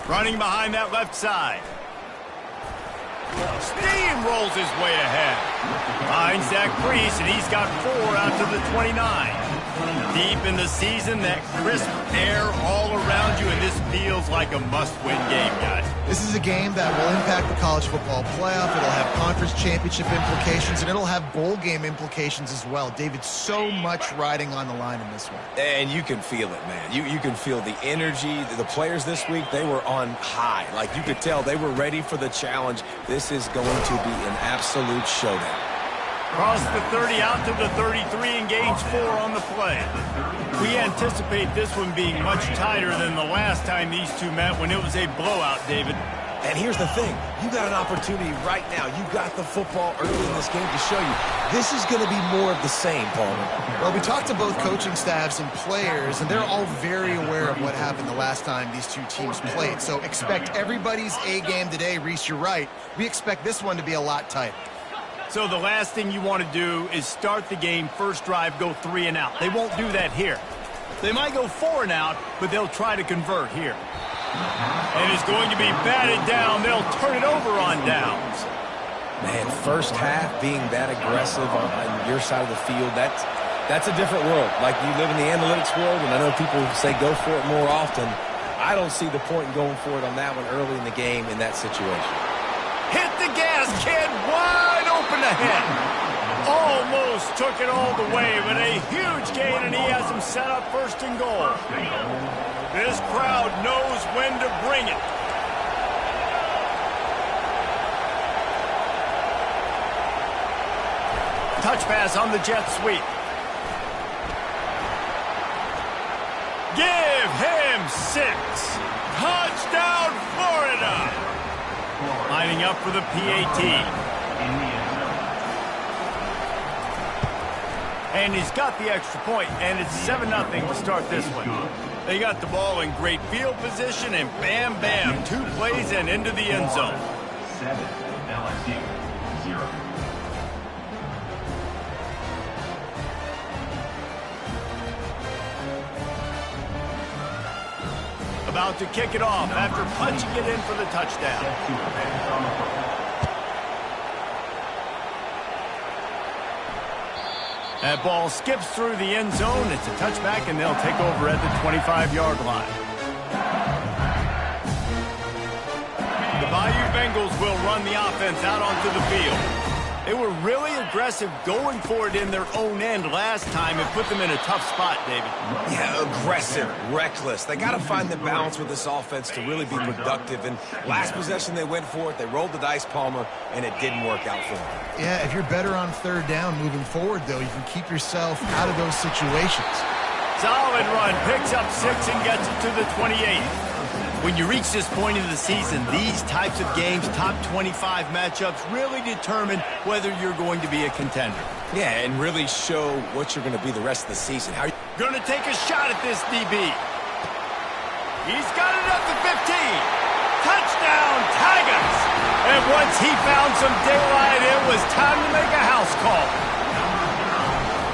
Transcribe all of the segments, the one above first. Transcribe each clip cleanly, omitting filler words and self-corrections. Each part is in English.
Running behind that left side. Steamrolls his way ahead. Finds that crease, and he's got 4 out to the 29. Deep in the season, that crisp air all around you, and this feels like a must-win game, guys. This is a game that will impact the college football playoff. It'll have conference championship implications, and it'll have bowl game implications as well. David, so much riding on the line in this one. And you can feel it, man. You can feel the energy. The players this week, they were on high. Like, you could tell they were ready for the challenge. This is going to be an absolute showdown. Cross the 30 out to the 33 and gains 4 on the play. We anticipate this one being much tighter than the last time these two met when it was a blowout, David. And here's the thing. You got an opportunity right now. You got the football early in this game to show you. This is going to be more of the same, Palmer. Well, we talked to both coaching staffs and players, and they're all very aware of what happened the last time these two teams played. So expect everybody's A game today. Reese, you're right. We expect this one to be a lot tighter. So the last thing you want to do is start the game, first drive, go 3 and out. They won't do that here. They might go 4 and out, but they'll try to convert here. And it's going to be batted down. They'll turn it over on downs. Man, first half being that aggressive on your side of the field, that's a different world. Like, you live in the analytics world, and I know people say go for it more often. I don't see the point in going for it on that one early in the game in that situation. Hit the gas, kid. Wide open ahead. Almost took it all the way, but a huge gain, and he has him set up first and goal. This crowd knows when to bring it. Touch pass on the jet sweep. Give him 6. Touchdown, Florida. Lining up for the PAT. And he's got the extra point, and it's 7-0 to start this one. They got the ball in great field position, and bam, bam, 2 plays and into the end zone. 7, LSU, 0. About to kick it off after punching it in for the touchdown. That ball skips through the end zone. It's a touchback, and they'll take over at the 25-yard line. The Bayou Bengals will run the offense out onto the field. They were really aggressive going for it in their own end last time and put them in a tough spot, David. Yeah, aggressive, reckless. They got to find the balance with this offense to really be productive. And last possession, they went for it. They rolled the dice, Palmer, and it didn't work out for them. Yeah, if you're better on 3rd down moving forward, though, you can keep yourself out of those situations. Solid run. Picks up 6 and gets it to the 28. When you reach this point in the season, these types of games, top 25 matchups, really determine whether you're going to be a contender. Yeah, and really show what you're going to be the rest of the season. How going to take a shot at this DB. He's got it up to 15. Touchdown, Tigers! And once he found some daylight, it was time to make a house call.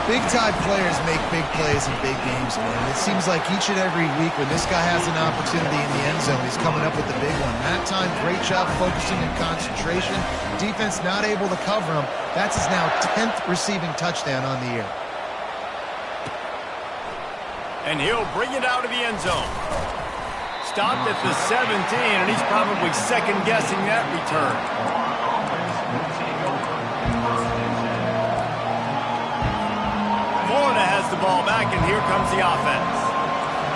Big-time players make big plays in big games, man. It seems like each and every week when this guy has an opportunity in the end zone, he's coming up with the big one. That time, great job focusing and concentration. Defense not able to cover him. That's his now 10th receiving touchdown on the year. And he'll bring it out of the end zone. Stopped at the 17, and he's probably second-guessing that return. Florida has the ball back, and here comes the offense.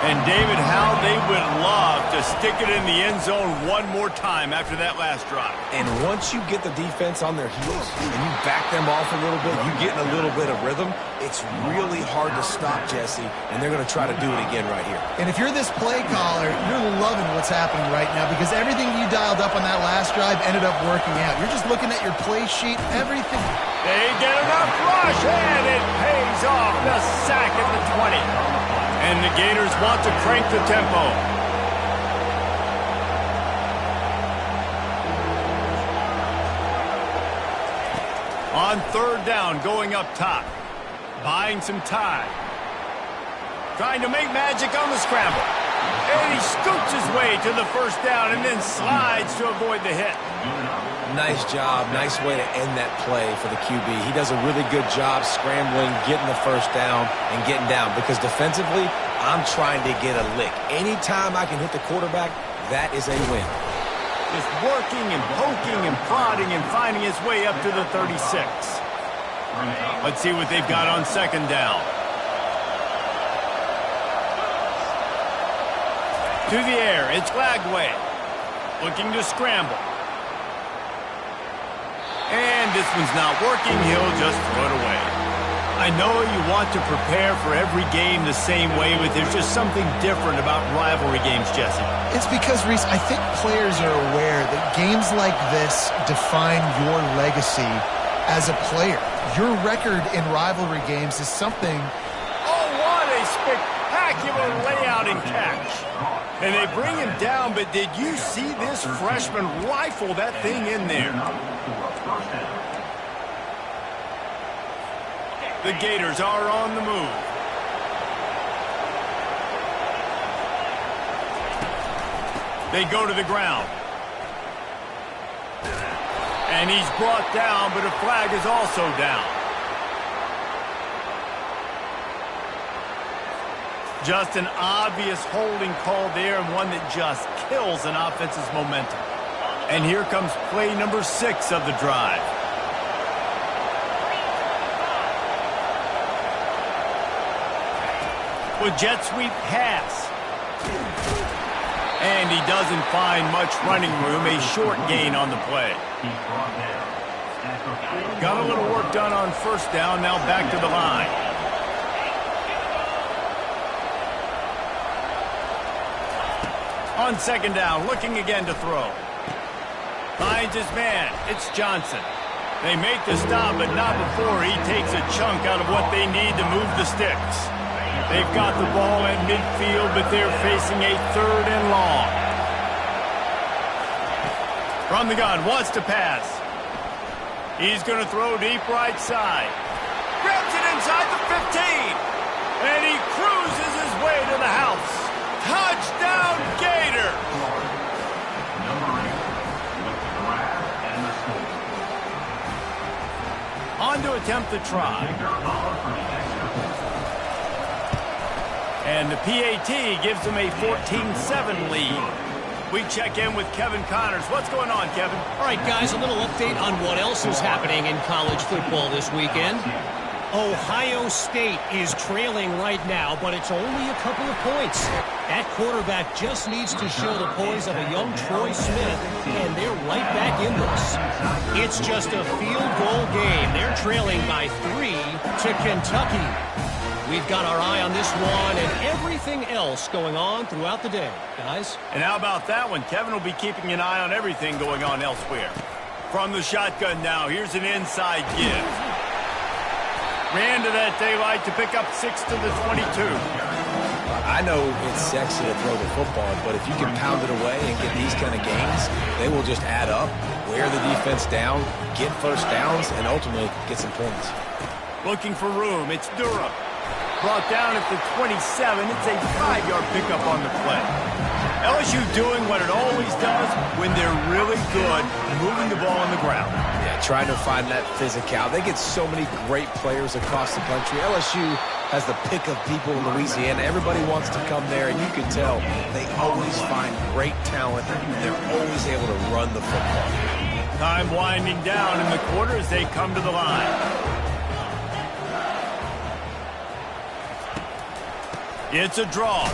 And David, how they would love to stick it in the end zone one more time after that last drive. And once you get the defense on their heels and you back them off a little bit, you get in a little bit of rhythm, it's really hard to stop, Jesse, and they're going to try to do it again right here. And if you're this play caller, you're loving what's happening right now because everything you dialed up on that last drive ended up working out. You're just looking at your play sheet, everything. They get enough rush, and it pays off. The sack at the 20. And the Gators want to crank the tempo. On 3rd down, going up top. Buying some time. Trying to make magic on the scramble. And he scoots his way to the first down and then slides to avoid the hit. Nice job. Nice way to end that play for the QB. He does a really good job scrambling, getting the first down, and getting down. Because defensively, I'm trying to get a lick. Anytime I can hit the quarterback, that is a win. Just working and poking and prodding and finding his way up to the 36. Let's see what they've got on second down. To the air, it's Glagway. Looking to scramble. And this one's not working. He'll just throw it away. I know you want to prepare for every game the same way, but there's just something different about rivalry games, Jesse. It's because, Reese, I think players are aware that games like this define your legacy as a player. Your record in rivalry games is something. Oh, what a spectacular layout and catch. And they bring him down, but did you see this freshman rifle that thing in there? The Gators are on the move. They go to the ground. And he's brought down, but a flag is also down. Just an obvious holding call there, and one that just kills an offense's momentum. And here comes play number 6 of the drive. With jet sweep pass. And he doesn't find much running room, a short gain on the play. Got a little work done on first down, now back to the line. On second down, looking again to throw. Finds his man, it's Johnson. They make the stop, but not before he takes a chunk out of what they need to move the sticks. They've got the ball at midfield, but they're facing a 3rd and long. From the gun, wants to pass. He's going to throw deep right side. Grabs it inside the 15. And he cruises his way to the house. Touchdown, Gator! On to attempt the try. And the PAT gives them a 14-7 lead. We check in with Kevin Connors. What's going on, Kevin? All right, guys, a little update on what else is happening in college football this weekend. Ohio State is trailing right now, but it's only a couple of points. That quarterback just needs to show the poise of a young Troy Smith, and they're right back in this. It's just a field goal game. They're trailing by 3 to Kentucky. We've got our eye on this one and everything else going on throughout the day, guys. And how about that one? Kevin will be keeping an eye on everything going on elsewhere. From the shotgun now, here's an inside give. Ran to that daylight to pick up 6 to the 22. I know it's sexy to throw the football, but if you can pound it away and get these kind of gains, they will just add up, wear the defense down, get first downs, and ultimately get some points. Looking for room, it's Durham. Brought down at the 27. It's a 5-yard pickup on the play. LSU doing what it always does when they're really good, moving the ball on the ground. Yeah, trying to find that physicality. They get so many great players across the country. LSU has the pick of people in Louisiana. Everybody wants to come there, and you can tell they always find great talent, and they're always able to run the football. Time winding down in the quarter as they come to the line. It's a draw.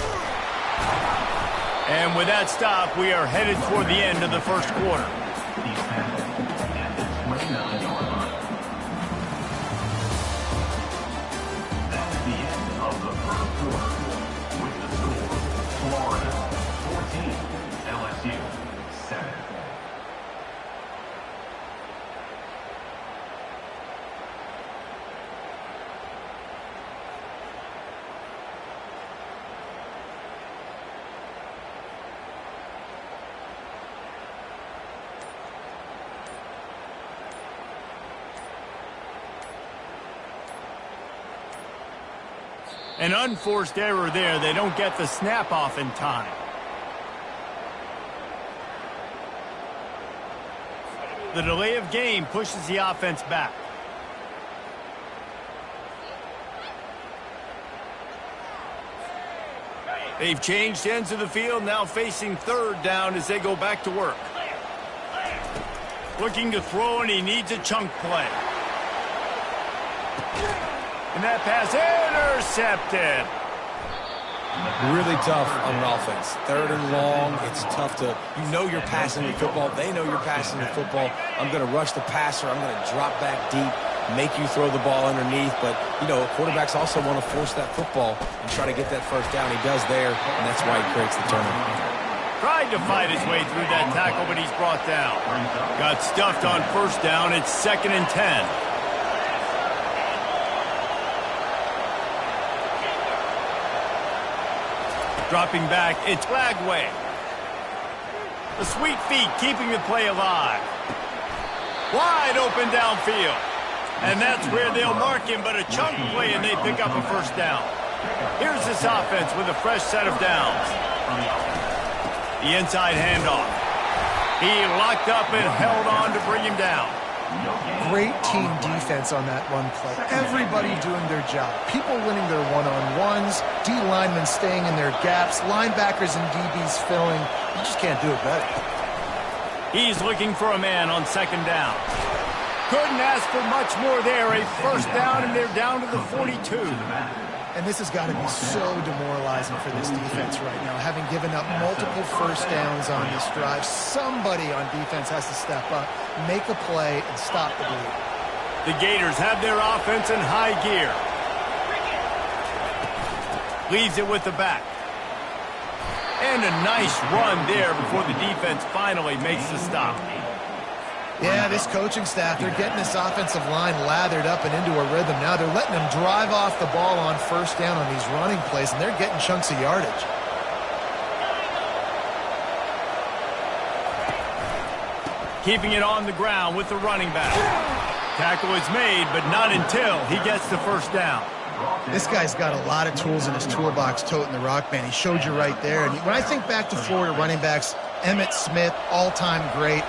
And with that stop, we are headed toward the end of the first quarter. That's the end of the first quarter. With the score, Florida 14, LSU 7. An unforced error there. They don't get the snap off in time. The delay of game pushes the offense back. They've changed ends of the field, now facing third down as they go back to work. Looking to throw, and he needs a chunk play. And that pass intercepted. Really tough on an offense. Third and long, it's tough to, you know you're passing the football. They know you're passing the football. I'm going to rush the passer. I'm going to drop back deep, make you throw the ball underneath. But, you know, quarterbacks also want to force that football and try to get that first down. He does there, and that's why he creates the turnover. Tried to fight his way through that tackle, but he's brought down. Got stuffed on first down. It's 2nd and 10. Dropping back, it's Lagway. The sweet feet keeping the play alive. Wide open downfield. And that's where they'll mark him, but a chunk play, and they pick up a first down. Here's this offense with a fresh set of downs. The inside handoff. He locked up and held on to bring him down. Great team defense on that run play. Everybody doing their job. People winning their one-on-ones, D linemen staying in their gaps, linebackers and DBs filling. You just can't do it better. He's looking for a man on 2nd down. Couldn't ask for much more there. A first down, and they're down to the 42. And this has got to be so demoralizing for this defense right now. Having given up multiple first downs on this drive, somebody on defense has to step up, make a play, and stop the bleed. The Gators have their offense in high gear. Leaves it with the back. And a nice run there before the defense finally makes the stop. Yeah, this coaching staff, they're getting this offensive line lathered up and into a rhythm now. They're letting them drive off the ball on first down on these running plays, and they're getting chunks of yardage. Keeping it on the ground with the running back. Tackle is made, but not until he gets the first down. This guy's got a lot of tools in his toolbox toting the rock, man. He showed you right there. And when I think back to Florida running backs, Emmitt Smith, all-time great.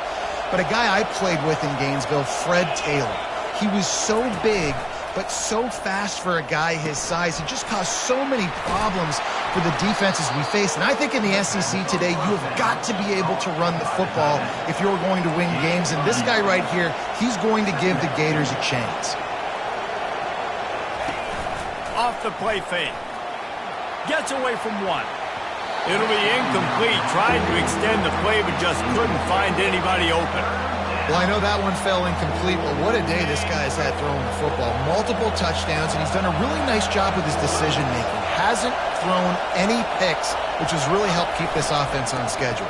But a guy I played with in Gainesville, Fred Taylor. He was so big, but so fast for a guy his size. He just caused so many problems for the defenses we face. And I think in the SEC today, you have got to be able to run the football if you're going to win games. And this guy right here, he's going to give the Gators a chance. Off the play fake. Gets away from one. It'll be incomplete. Tried to extend the play, but just couldn't find anybody open. Well, I know that one fell incomplete, but what a day this guy's had throwing the football. Multiple touchdowns, and he's done a really nice job with his decision-making. Hasn't thrown any picks, which has really helped keep this offense on schedule.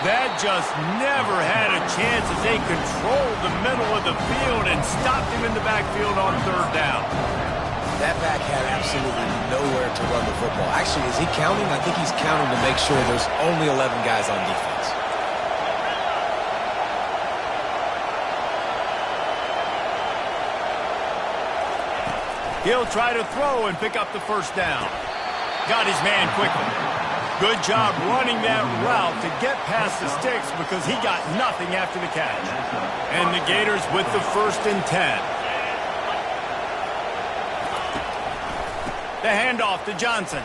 That just never had a chance as they controlled the middle of the field and stopped him in the backfield on third down. That back had absolutely nowhere to run the football. Actually, is he counting? I think he's counting to make sure there's only 11 guys on defense. He'll try to throw and pick up the first down. Got his man quickly. Good job running that route to get past the sticks because he got nothing after the catch. And the Gators with the 1st and 10. The handoff to Johnson.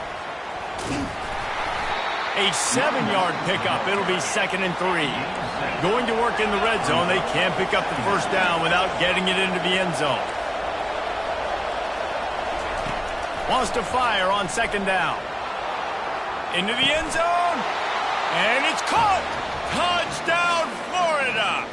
A 7-yard pickup. It'll be 2nd and 3. Going to work in the red zone. They can't pick up the first down without getting it into the end zone. Wants to fire on 2nd down. Into the end zone. And it's caught. Touchdown, Florida.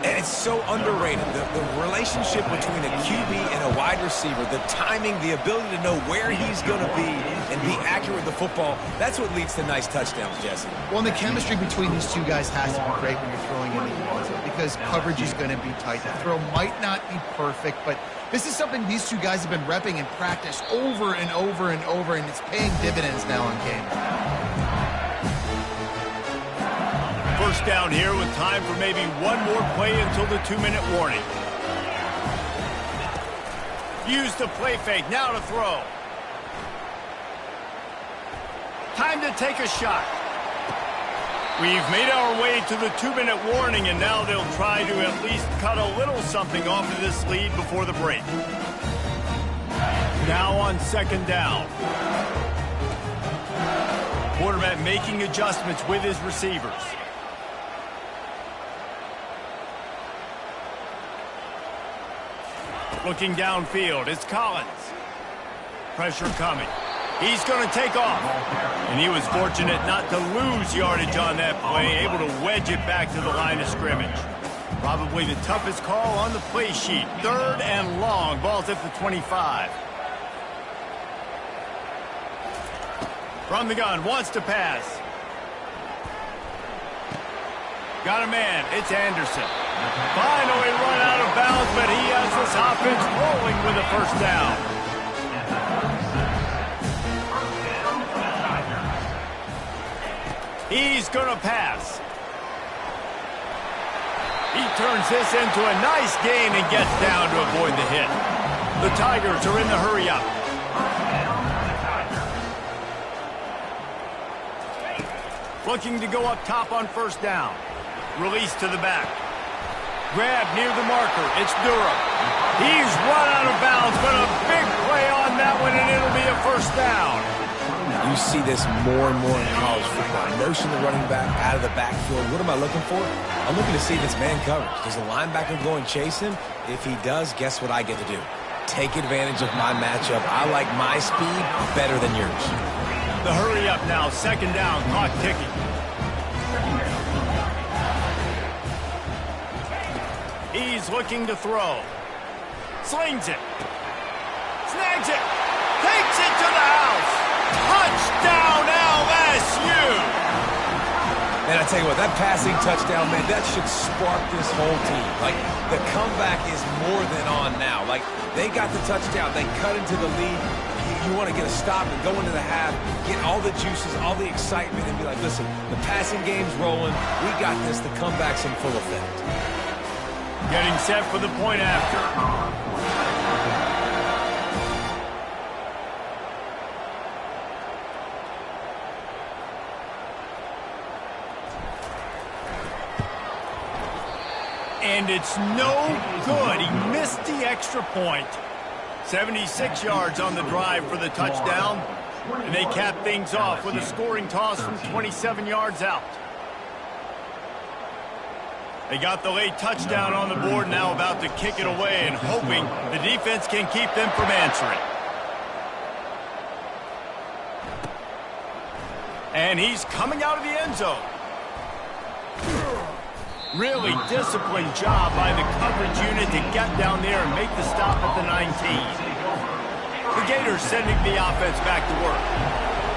And it's so underrated. The relationship between a QB and a wide receiver, the timing, the ability to know where he's going to be and be accurate with the football, that's what leads to nice touchdowns, Jesse. Well, and the chemistry between these two guys has to be great when you're throwing into the end zone because coverage is going to be tight. The throw might not be perfect, but this is something these two guys have been repping in practice over and over and over, and it's paying dividends now on game. First down here with time for maybe one more play until the 2-minute warning. Use the play fake. Now to throw. Time to take a shot. We've made our way to the 2-minute warning, and now they'll try to at least cut a little something off of this lead before the break. Now on second down. Quarterback making adjustments with his receivers. Looking downfield, it's Collins. Pressure coming. He's going to take off. And he was fortunate not to lose yardage on that play, able to wedge it back to the line of scrimmage. Probably the toughest call on the play sheet. 3rd and long. Ball's at the 25. From the gun, wants to pass. Got a man. It's Anderson. Finally run out of bounds, but he has this offense rolling with a first down. He's going to pass. He turns this into a nice gain and gets down to avoid the hit. The Tigers are in the hurry-up. Looking to go up top on first down. Release to the back. Grab near the marker. It's Durham. He's run out of bounds, but a big play on that one, and it'll be a first down. You see this more and more in college football. Motion the running back out of the backfield. What am I looking for? I'm looking to see if it's man coverage. Does the linebacker go and chase him? If he does, guess what I get to do? Take advantage of my matchup. I like my speed better than yours. The hurry up now. Second down. Clock ticking. He's looking to throw. Slings it. Snags it. Takes it to the house. Touchdown, LSU! Man, I tell you what, that passing touchdown, man, that should spark this whole team. Like, the comeback is more than on now. Like, they got the touchdown. They cut into the lead. You want to get a stop and go into the half, get all the juices, all the excitement, and be like, listen, the passing game's rolling. We got this. The comeback's in full effect. Getting set for the point after. And it's no good. He missed the extra point. 76 yards on the drive for the touchdown. And they cap things off with a scoring toss from 27 yards out. They got the late touchdown on the board, now about to kick it away and hoping the defense can keep them from answering. And he's coming out of the end zone. Really disciplined job by the coverage unit to get down there and make the stop at the 19. The Gators sending the offense back to work.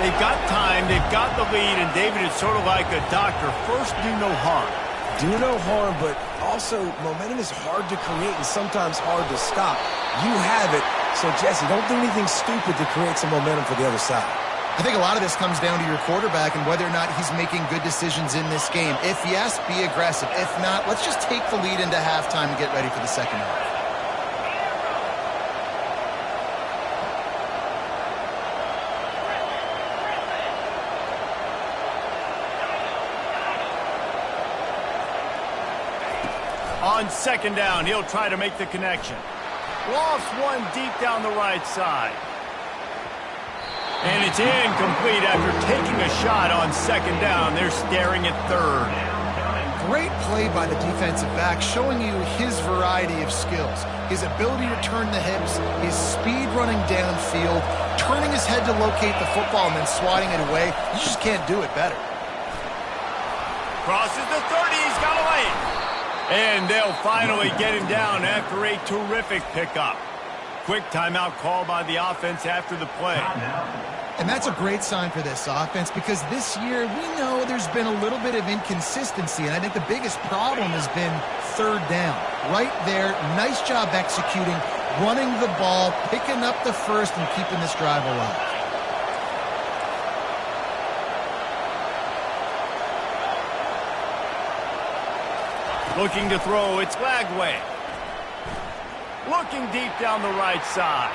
They've got time, they've got the lead, and David is sort of like a doctor. First, do no harm. Do no harm, but also momentum is hard to create and sometimes hard to stop. You have it, so Jesse, don't do anything stupid to create some momentum for the other side. I think a lot of this comes down to your quarterback and whether or not he's making good decisions in this game. If yes, be aggressive. If not, let's just take the lead into halftime and get ready for the second half. On second down, he'll try to make the connection. Lofts one deep down the right side. And it's incomplete after taking a shot on second down. They're staring at third. Great play by the defensive back, showing you his variety of skills. His ability to turn the hips, his speed running downfield, turning his head to locate the football and then swatting it away. You just can't do it better. Crosses the 30, he's got a lane. And they'll finally get him down after a terrific pickup. Quick timeout call by the offense after the play. And that's a great sign for this offense because this year we know there's been a little bit of inconsistency, and I think the biggest problem has been third down. Right there, nice job executing, running the ball, picking up the first, and keeping this drive alive. Looking to throw, it's Lagway. Looking deep down the right side.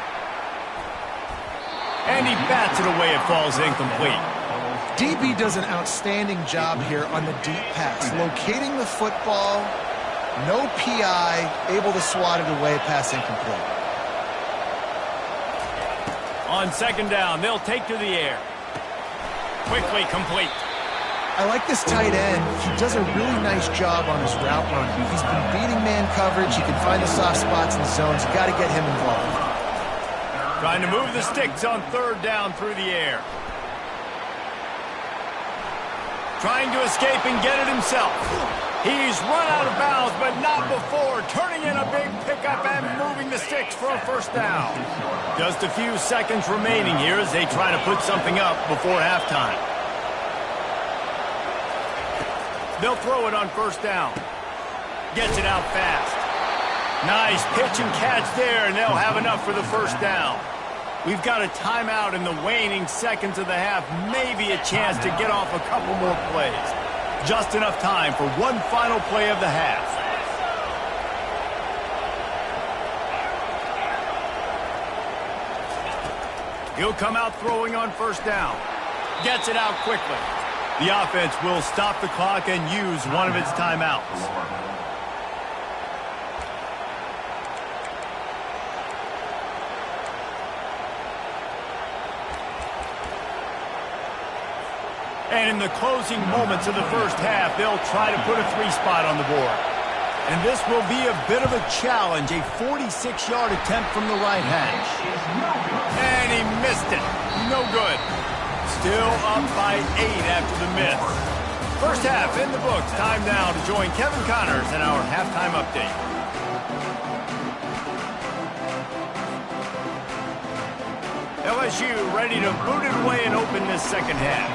And he bats it away. It falls incomplete. DB does an outstanding job here on the deep pass. Locating the football, no PI, able to swat it away, pass incomplete. On second down, they'll take to the air. Quickly complete. I like this tight end. He does a really nice job on his route run. He's been beating man coverage. He can find the soft spots in the zones. You got to get him involved. Trying to move the sticks on third down through the air. Trying to escape and get it himself. He's run out of bounds, but not before. Turning in a big pickup and moving the sticks for a first down. Just a few seconds remaining here as they try to put something up before halftime. They'll throw it on first down. Gets it out fast. Nice pitch and catch there, and they'll have enough for the first down. We've got a timeout in the waning seconds of the half. Maybe a chance to get off a couple more plays. Just enough time for one final play of the half. He'll come out throwing on first down. Gets it out quickly. The offense will stop the clock and use one of its timeouts. And in the closing moments of the first half, they'll try to put a 3-spot on the board. And this will be a bit of a challenge, a 46-yard attempt from the right hash. And he missed it. No good. Still up by 8 after the miss. First half in the books. Time now to join Kevin Connors in our halftime update. LSU ready to boot it away and open this second half.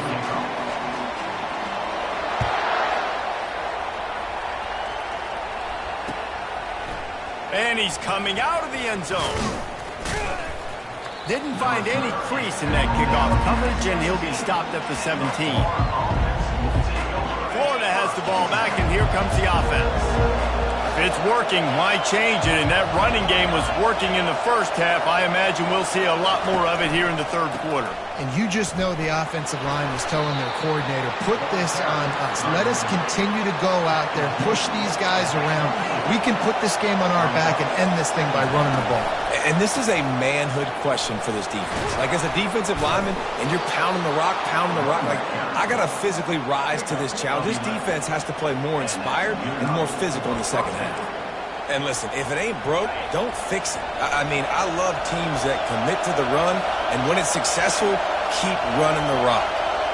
And he's coming out of the end zone. Didn't find any crease in that kickoff coverage, and he'll be stopped at the 17. Florida has the ball back, and here comes the offense. If it's working, why change it? And that running game was working in the first half. I imagine we'll see a lot more of it here in the third quarter. And you just know the offensive line was telling their coordinator, put this on us. Let us continue to go out there, push these guys around. We can put this game on our back and end this thing by running the ball. And this is a manhood question for this defense. Like, as a defensive lineman, and you're pounding the rock, like, I got to physically rise to this challenge. This defense has to play more inspired and more physical in the second half. And listen, if it ain't broke, don't fix it. I mean, I love teams that commit to the run, and when it's successful, keep running the rock.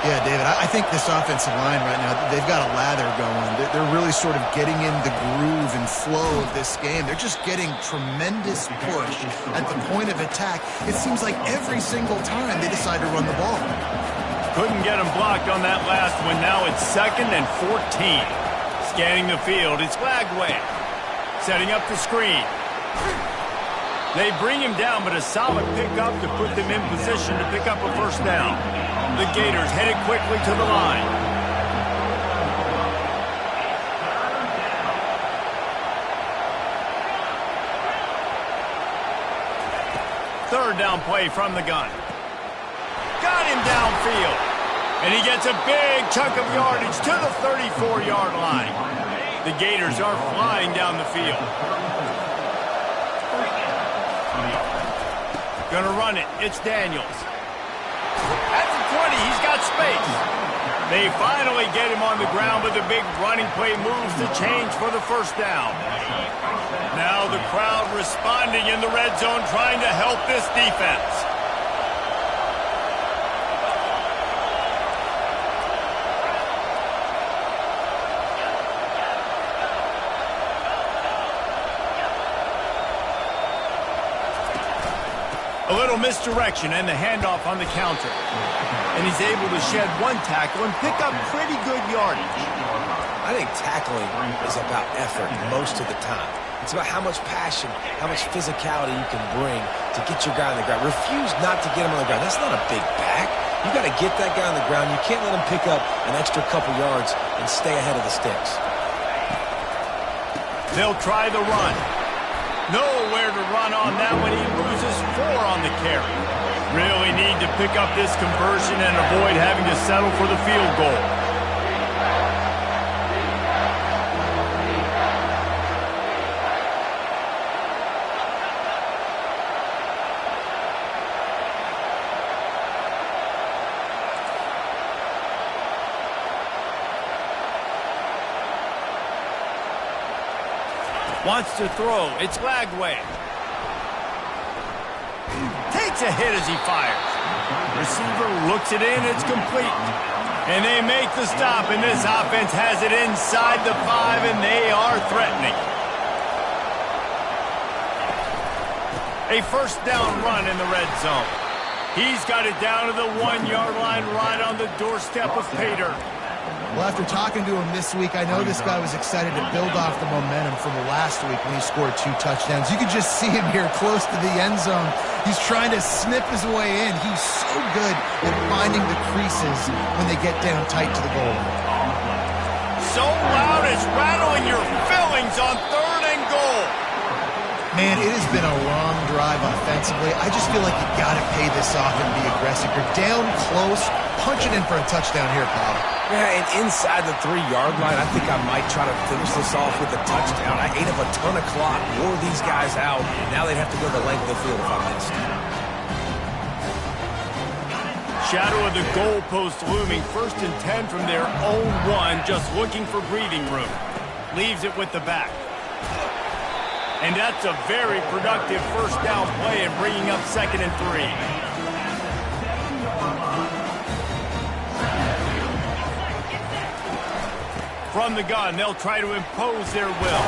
Yeah, David, I think this offensive line right now, they've got a lather going. They're really sort of getting in the groove and flow of this game. They're just getting tremendous push at the point of attack. It seems like every single time they decide to run the ball. Couldn't get him blocked on that last one. Now it's 2nd and 14. Scanning the field, it's Lagway. Setting up the screen. They bring him down, but a solid pickup to put them in position to pick up a first down. The Gators headed quickly to the line. Third down play from the gun. Got him downfield. And he gets a big chunk of yardage to the 34-yard line. The Gators are flying down the field. Gonna run it. It's Daniels. At the 20, he's got space. They finally get him on the ground, but the big running play moves the change for the first down. Now the crowd responding in the red zone, trying to help this defense. A little misdirection and the handoff on the counter. And he's able to shed one tackle and pick up pretty good yardage. I think tackling is about effort most of the time. It's about how much passion, how much physicality you can bring to get your guy on the ground. Refuse not to get him on the ground. That's not a big back. You got to get that guy on the ground. You can't let him pick up an extra couple yards and stay ahead of the sticks. They'll try the run. Nowhere to run on that one. He loses 4 on the carry. Really need to pick up this conversion and avoid having to settle for the field goal. Wants to throw. It's Lagway. Takes a hit as he fires. Receiver looks it in. It's complete. And they make the stop, and this offense has it inside the 5, and they are threatening. A first down run in the red zone. He's got it down to the 1-yard line right on the doorstep of pay dirt. Well, after talking to him this week, I know this guy was excited to build off the momentum from last week when he scored 2 touchdowns. You could just see him here close to the end zone. He's trying to snip his way in. He's so good at finding the creases when they get down tight to the goal. So loud it's rattling your fillings on 3rd and goal. Man, it has been a long drive offensively. I just feel like you got to pay this off and be aggressive. You're down close. Punch it in for a touchdown here, Paul. Yeah, and inside the 3-yard line, I think I might try to finish this off with a touchdown. I ate up a ton of clock, wore these guys out. Now they'd have to go the length of the field if I missed. Shadow of the goalpost looming. 1st and 10 from their own 1, just looking for breathing room. Leaves it with the back. And that's a very productive first down play and bringing up 2nd and 3. From the gun, they'll try to impose their will.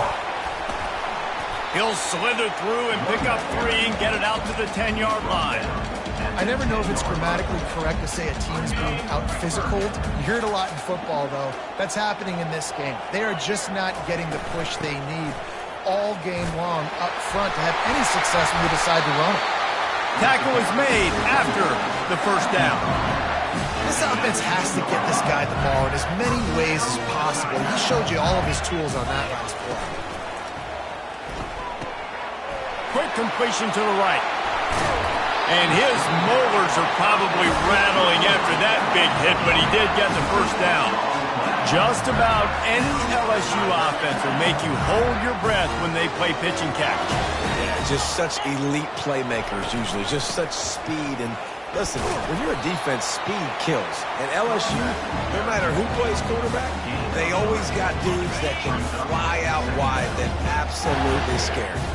He'll slither through and pick up 3 and get it out to the 10-yard line. I never know if it's grammatically correct to say a team's being out-physicaled. You hear it a lot in football, though. That's happening in this game. They are just not getting the push they need all game long up front to have any success when they decide to run it. Tackle is made after the first down. This offense has to get this guy the ball in as many ways as possible. He showed you all of his tools on that last play. Quick completion to the right. And his molars are probably rattling after that big hit, but he did get the first down. Just about any LSU offense will make you hold your breath when they play pitch and catch. Yeah, just such elite playmakers usually, just such speed. And listen, when you're a defense, speed kills. And LSU, no matter who plays quarterback, they always got dudes that can fly out wide that absolutely scare you.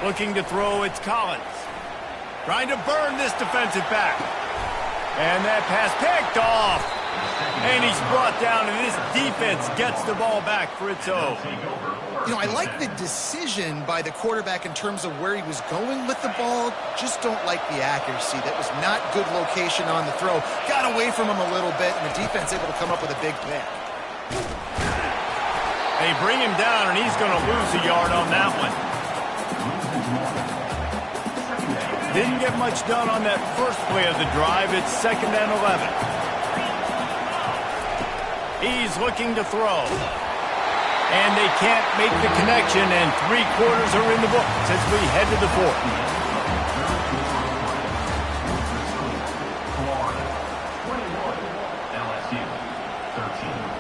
Looking to throw, it's Collins. Trying to burn this defensive back. And that pass picked off. And he's brought down, and this defense gets the ball back for its own. You know, I like the decision by the quarterback in terms of where he was going with the ball. Just don't like the accuracy. That was not good location on the throw. Got away from him a little bit, and the defense able to come up with a big pick. They bring him down, and he's going to lose a yard on that one. Didn't get much done on that first play of the drive. It's 2nd and 11. He's looking to throw. And they can't make the connection, and 3 quarters are in the books as we head to the 4th. Florida, 21, LSU, 13.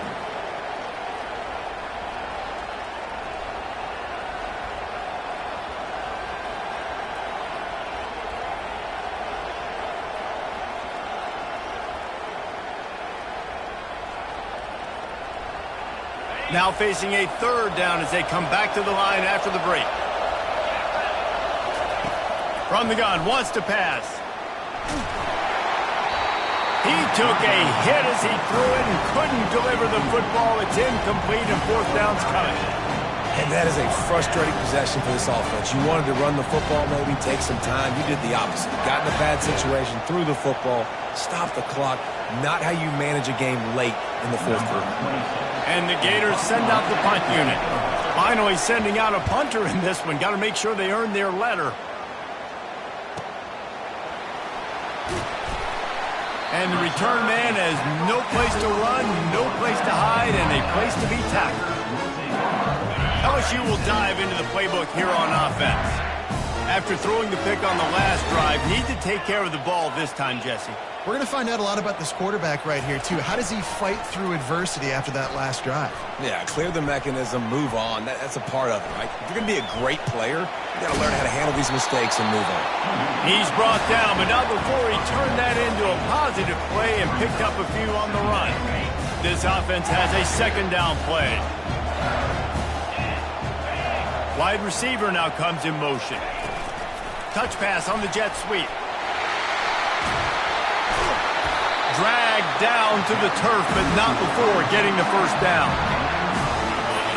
Now facing a 3rd down as they come back to the line after the break. From the gun, wants to pass. He took a hit as he threw it and couldn't deliver the football. It's incomplete and 4th down's coming. And that is a frustrating possession for this offense. You wanted to run the football, maybe take some time. You did the opposite. Got in a bad situation, threw the football, stopped the clock. Not how you manage a game late in the 4th quarter. And the Gators send out the punt unit. Finally sending out a punter in this one. Got to make sure they earn their letter. And the return man has no place to run, no place to hide, and a place to be tackled. LSU will dive into the playbook here on offense. After throwing the pick on the last drive, need to take care of the ball this time, Jesse. We're going to find out a lot about this quarterback right here, too. How does he fight through adversity after that last drive? Yeah, clear the mechanism, move on. That's a part of it, right? If you're going to be a great player, you got to learn how to handle these mistakes and move on. He's brought down, but not before he turned that into a positive play and picked up a few on the run. This offense has a second down play. Wide receiver now comes in motion. Touch pass on the jet sweep. Dragged down to the turf, but not before getting the first down.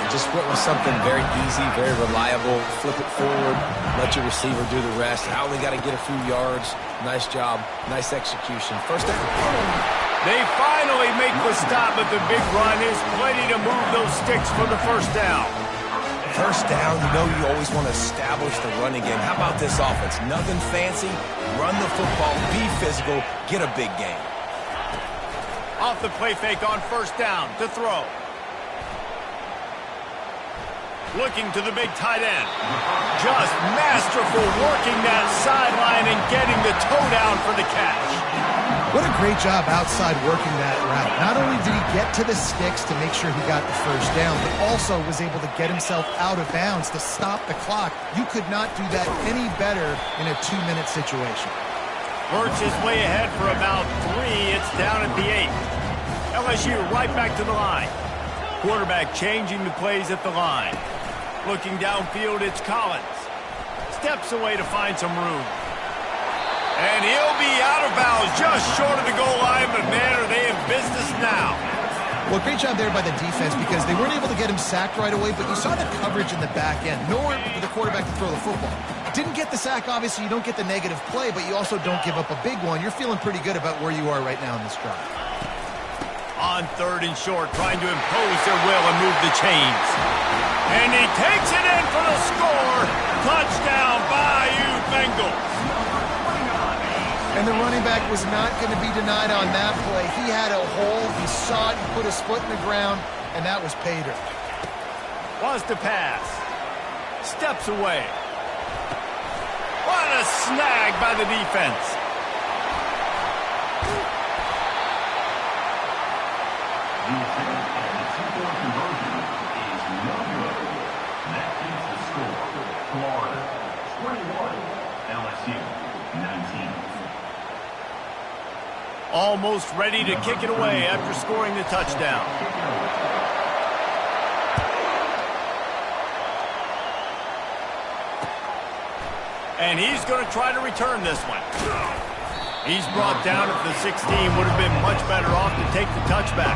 Just went with something very easy, very reliable. Flip it forward, let your receiver do the rest. I only got to get a few yards. Nice job, nice execution. First down. They finally make the stop, but the big run is plenty to move those sticks for the first down. First down, you know you always want to establish the running game. How about this offense? Nothing fancy. Run the football, be physical, get a big gain. Off the play fake on first down to throw. Looking to the big tight end. Just masterful working that sideline and getting the toe down for the catch. What a great job outside working that route. Not only did he get to the sticks to make sure he got the first down, but also was able to get himself out of bounds to stop the clock. You could not do that any better in a 2-minute situation. Works his way ahead for about 3. It's down at the 8. LSU right back to the line. Quarterback changing the plays at the line. Looking downfield, it's Collins. Steps away to find some room. And he'll be out of bounds just short of the goal line, but man, are they in business now. Well, great job there by the defense because they weren't able to get him sacked right away, but you saw the coverage in the back end. Nowhere for the quarterback to throw the football. Didn't get the sack, obviously. You don't get the negative play, but you also don't give up a big one. You're feeling pretty good about where you are right now in this drive. On third and short, trying to impose their will and move the chains. And he takes it in for the score. Touchdown, Bayou Bengals. And the running back was not going to be denied on that play. He had a hole, he saw it, he put his foot in the ground, and that was pay dirt. Was to pass. Steps away. What a snag by the defense. The attempt at the two-point conversion is no good. That keeps the score. Florida 21, LSU 19. Almost ready to kick it away after scoring the touchdown. And he's going to try to return this one. He's brought down at the 16. Would have been much better off to take the touchback.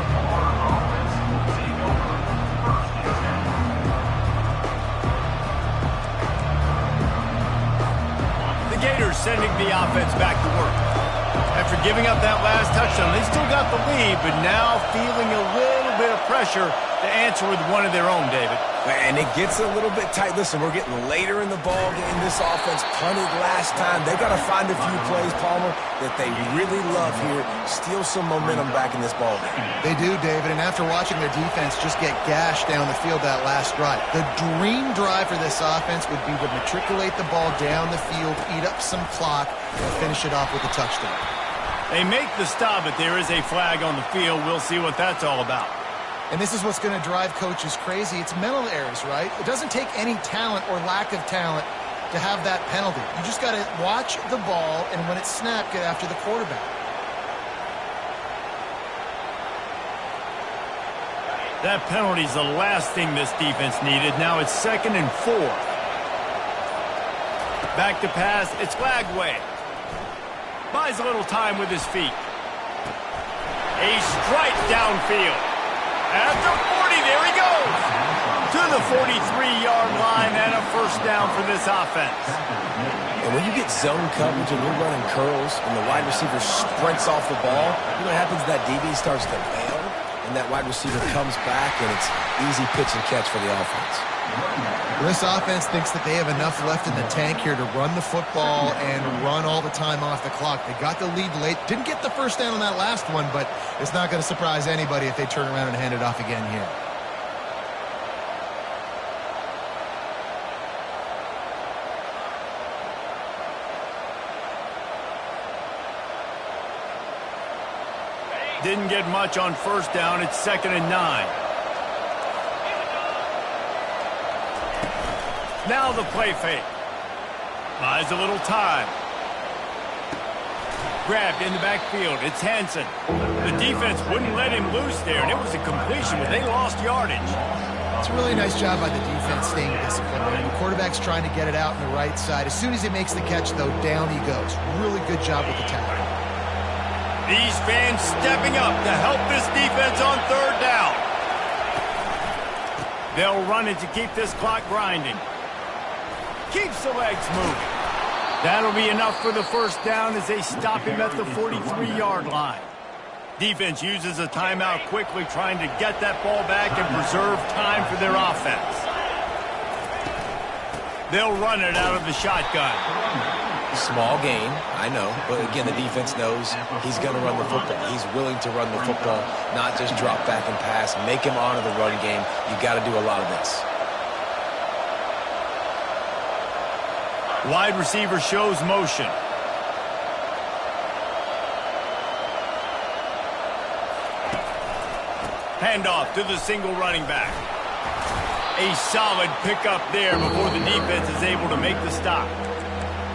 The Gators sending the offense back to work. After giving up that last touchdown, they still got the lead, but now feeling a little bit of pressure to answer with one of their own, David. And it gets a little bit tight. Listen, we're getting later in the ball game. This offense punted last time. They got to find a few plays, Palmer, that they really love here. Steal some momentum back in this ball game. They do, David, and after watching their defense just get gashed down the field that last drive, the dream drive for this offense would be to matriculate the ball down the field, eat up some clock, and finish it off with a touchdown. They make the stop, but there is a flag on the field. We'll see what that's all about. And this is what's going to drive coaches crazy. It's mental errors, right? It doesn't take any talent or lack of talent to have that penalty. You just got to watch the ball, and when it's snapped, get after the quarterback. That penalty's the last thing this defense needed. Now it's 2nd and 4. Back to pass. It's Flagway. Buys a little time with his feet. A strike downfield. At the 40, there he goes. To the 43-yard line and a first down for this offense. And when you get zone coverage and you're running curls and the wide receiver sprints off the ball, you know what happens? That DB starts to bail, and that wide receiver comes back, and it's easy pitch and catch for the offense. This offense thinks that they have enough left in the tank here to run the football and run all the time off the clock. They got the lead late. Didn't get the first down on that last one, but it's not going to surprise anybody if they turn around and hand it off again here. Didn't get much on first down. It's 2nd and 9. Now the play fake. Buys a little time. Grabbed in the backfield. It's Hansen. The defense wouldn't let him loose there, and it was a completion, but they lost yardage. It's a really nice job by the defense staying disciplined. And the quarterback's trying to get it out on the right side. As soon as he makes the catch, though, down he goes. Really good job with the tackle. These fans stepping up to help this defense on 3rd down. They'll run it to keep this clock grinding. Keeps the legs moving. That'll be enough for the first down as they stop him at the 43-yard line. Defense uses a timeout quickly, trying to get that ball back and preserve time for their offense. They'll run it out of the shotgun. Small gain, I know, but again, the defense knows he's going to run the football. He's willing to run the football, not just drop back and pass, make him honor the run game. You got to do a lot of this. Wide receiver shows motion. Handoff to the single running back. A solid pickup there before the defense is able to make the stop.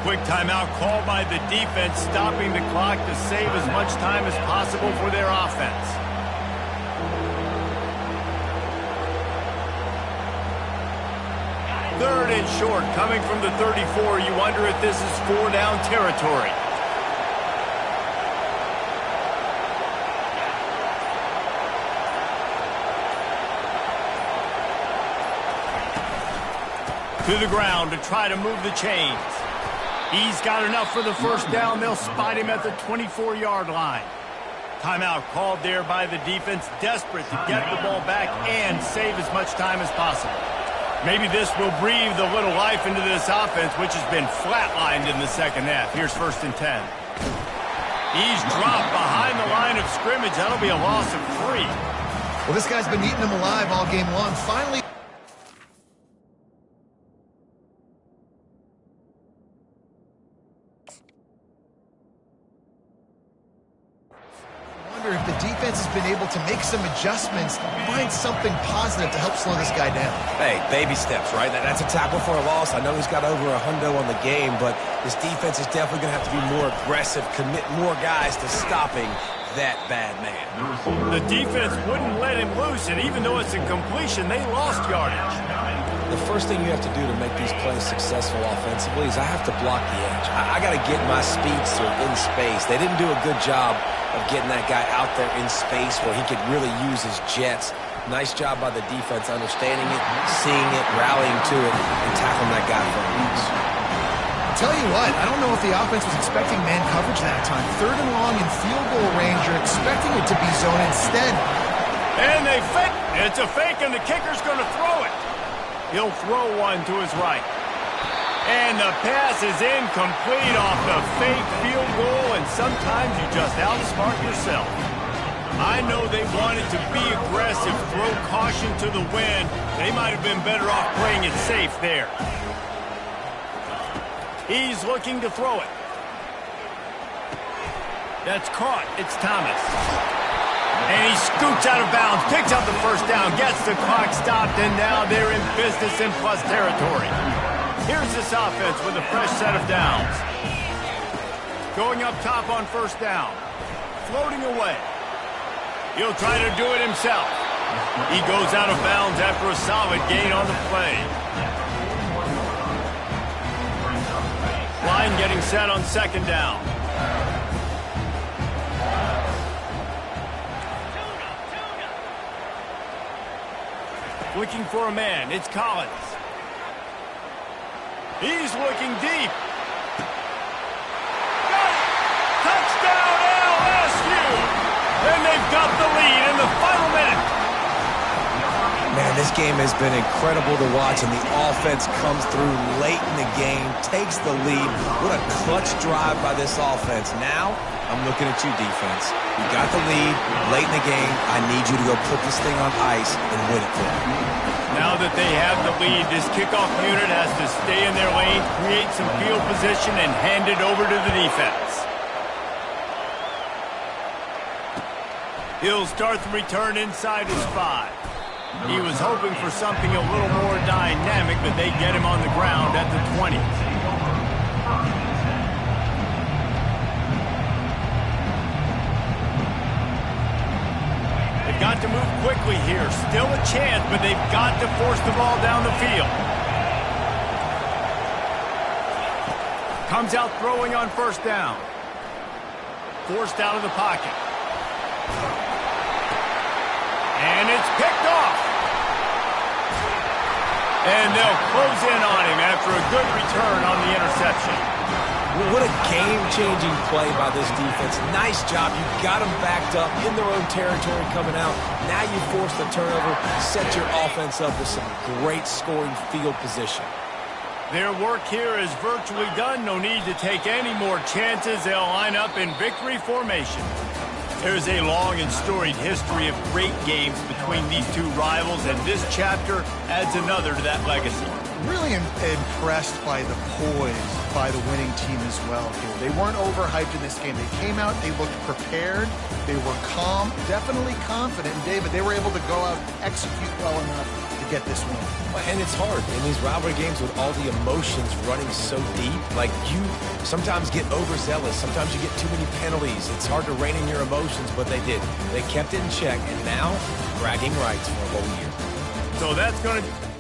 Quick timeout called by the defense, stopping the clock to save as much time as possible for their offense. Third and short, coming from the 34. You wonder if this is 4-down territory. To the ground to try to move the chains. He's got enough for the first down. They'll spot him at the 24-yard line. Timeout called there by the defense, desperate to get the ball back and save as much time as possible. Maybe this will breathe a little life into this offense, which has been flatlined in the second half. Here's 1st and 10. He's dropped behind the line of scrimmage. That'll be a loss of 3. Well, this guy's been eating them alive all game long. Finally, if the defense has been able to make some adjustments, find something positive to help slow this guy down. Hey, baby steps, right? That's a tackle for a loss. I know he's got over a hundo on the game, but this defense is definitely going to have to be more aggressive, commit more guys to stopping that bad man. The defense wouldn't let him loose, and even though it's a completion, they lost yardage. The first thing you have to do to make these plays successful offensively is I have to block the edge. I got to get my speedster in space. They didn't do a good job of getting that guy out there in space where he could really use his jets. Nice job by the defense understanding it, seeing it, rallying to it, and tackling that guy for a loss. Tell you what, I don't know if the offense was expecting man coverage that time. 3rd and long in field goal range, you're expecting it to be zone instead. And they fake. It's a fake, and the kicker's going to throw it. He'll throw one to his right. And the pass is incomplete off the fake field goal, and sometimes you just outsmart yourself. I know they wanted to be aggressive, throw caution to the wind. They might have been better off playing it safe there. He's looking to throw it. That's caught. It's Thomas. And he scoots out of bounds, picks up the first down, gets the clock stopped, and now they're in business in plus territory. Here's this offense with a fresh set of downs. Going up top on first down. Floating away. He'll try to do it himself. He goes out of bounds after a solid gain on the play. Line getting set on 2nd down. Looking for a man. It's Collins. He's looking deep. Got it! Touchdown LSU! And they've got the lead in the final minute. Man, this game has been incredible to watch, and the offense comes through late in the game, takes the lead. What a clutch drive by this offense. Now, I'm looking at you, defense. You got the lead late in the game. I need you to go put this thing on ice and win it for me. Now that they have the lead, this kickoff unit has to stay in their lane, create some field position, and hand it over to the defense. He'll start the return inside his 5. He was hoping for something a little more dynamic, but they get him on the ground at the 20. They've got to move quickly here. Still a chance, but they've got to force the ball down the field. Comes out throwing on first down. Forced out of the pocket. And it's picked off. And they'll close in on him after a good return on the interception. What a game-changing play by this defense. Nice job. You got them backed up in their own territory coming out. Now you force the turnover, set your offense up with some great scoring field position. Their work here is virtually done. No need to take any more chances. They'll line up in victory formation. There's a long and storied history of great games between these two rivals, and this chapter adds another to that legacy. Really impressed by the poise by the winning team as well here. They weren't overhyped in this game. They came out, they looked prepared, they were calm, definitely confident. And David, they were able to go out and execute well enough to get this win. And it's hard in these rivalry games with all the emotions running so deep. Like, you sometimes get overzealous. Sometimes you get too many penalties. It's hard to rein in your emotions, but they did. They kept it in check, and now bragging rights for a whole year. So that's going to...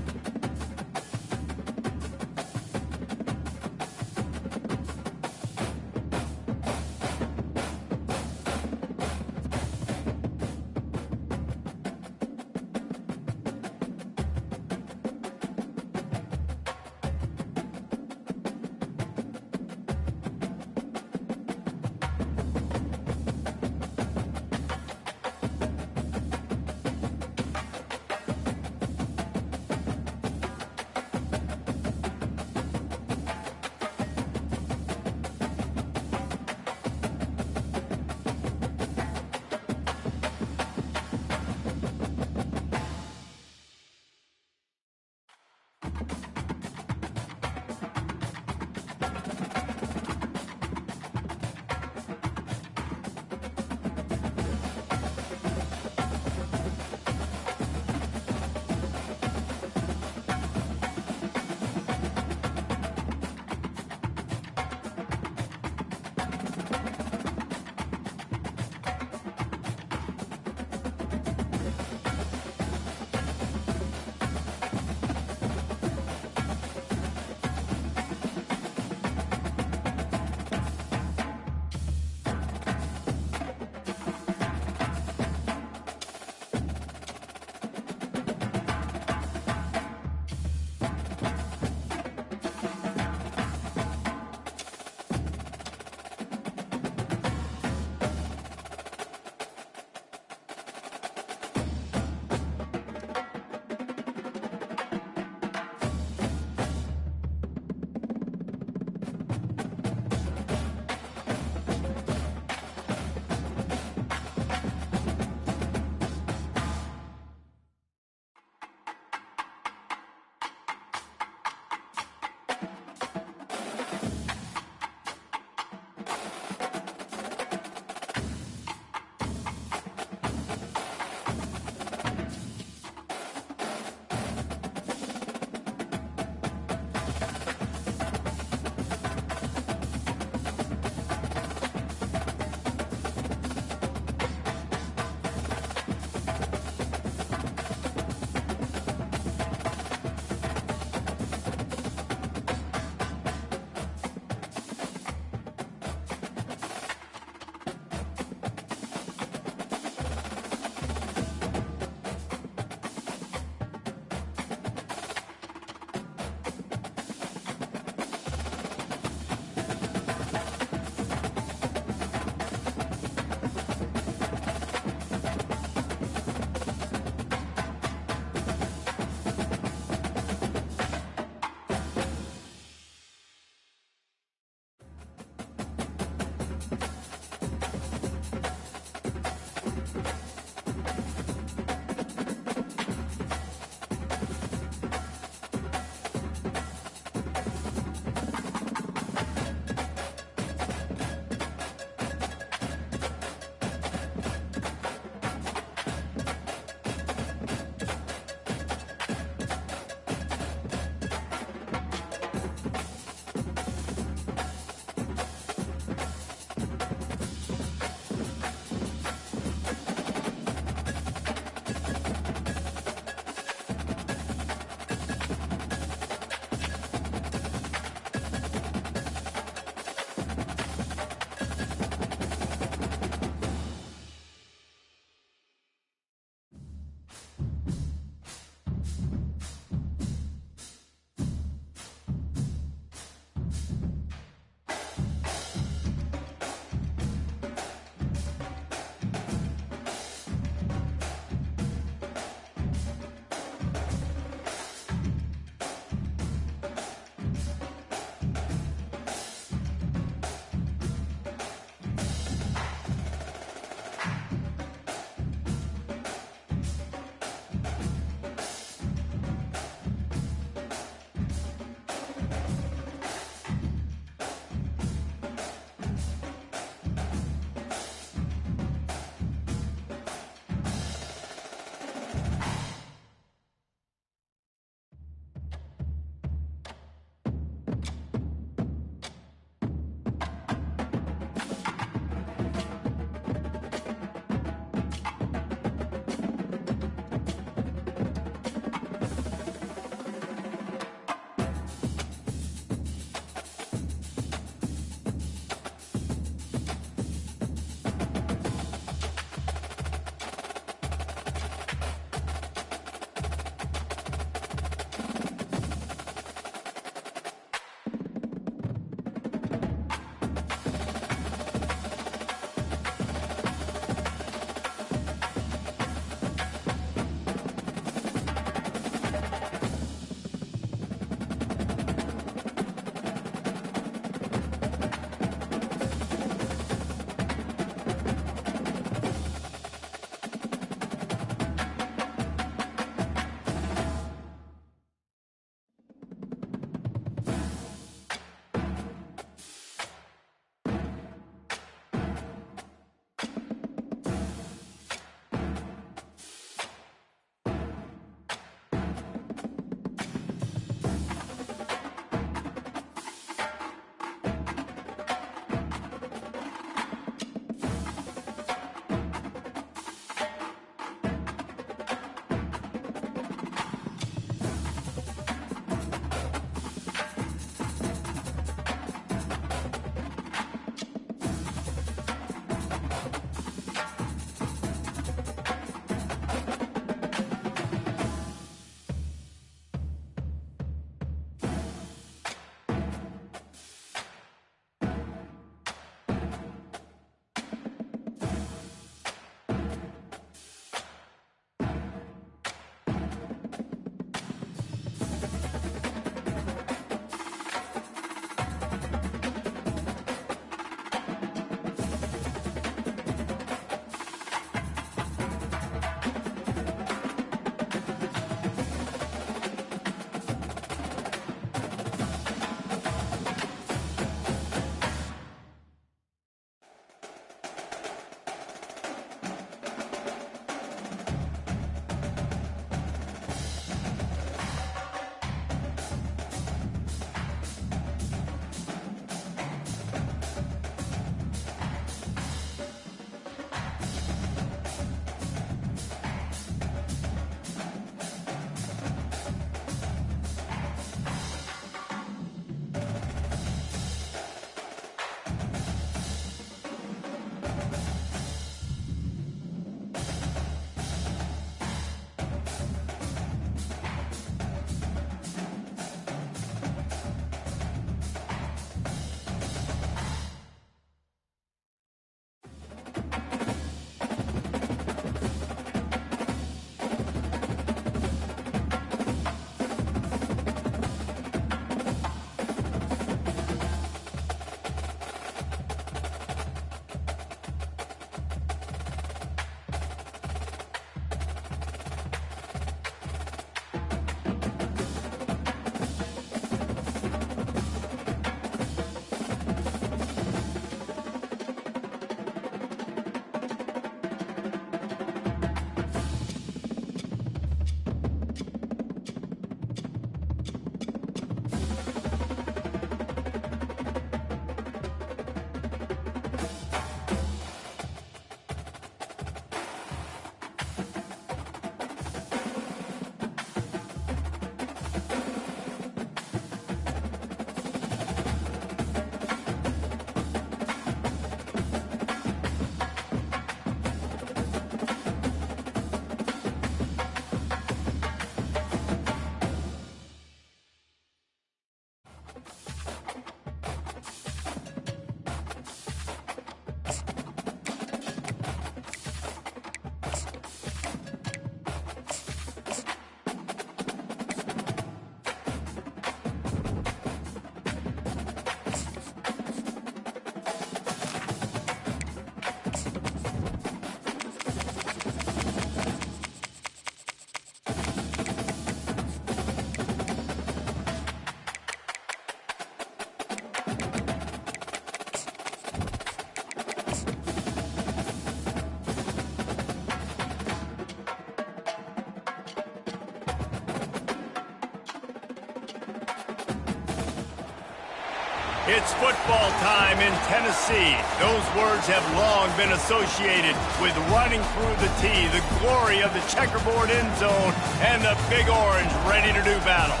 It's football time in Tennessee. Those words have long been associated with running through the tee, the glory of the checkerboard end zone, and the Big Orange ready to do battle.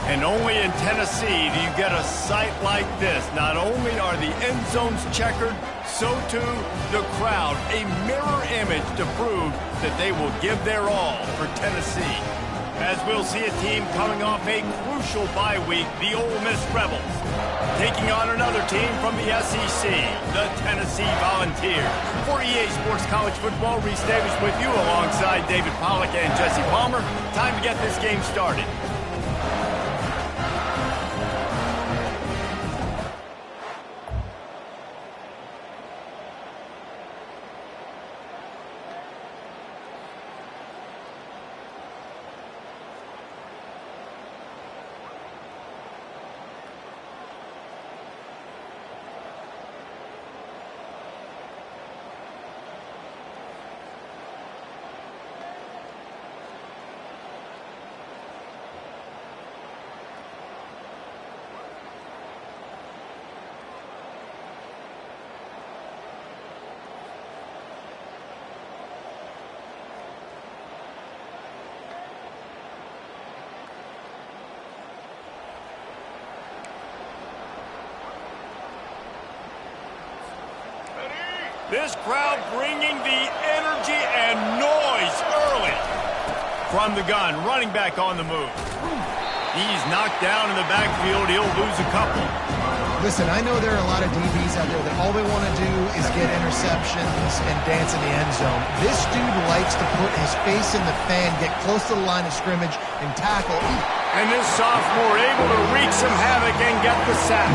And only in Tennessee do you get a sight like this. Not only are the end zones checkered, so too the crowd, a mirror image to prove that they will give their all for Tennessee. As we'll see a team coming off a crucial bye week, the Ole Miss Rebels, taking on another team from the SEC, the Tennessee Volunteers. For EA Sports College Football, Reese Davis with you alongside David Pollack and Jesse Palmer. Time to get this game started. This crowd bringing the energy and noise early. From the gun, running back on the move. He's knocked down in the backfield. He'll lose a couple. Listen, I know there are a lot of DBs out there that all they want to do is get interceptions and dance in the end zone. This dude likes to put his face in the fan, get close to the line of scrimmage, and tackle. And this sophomore able to wreak some havoc and get the sack.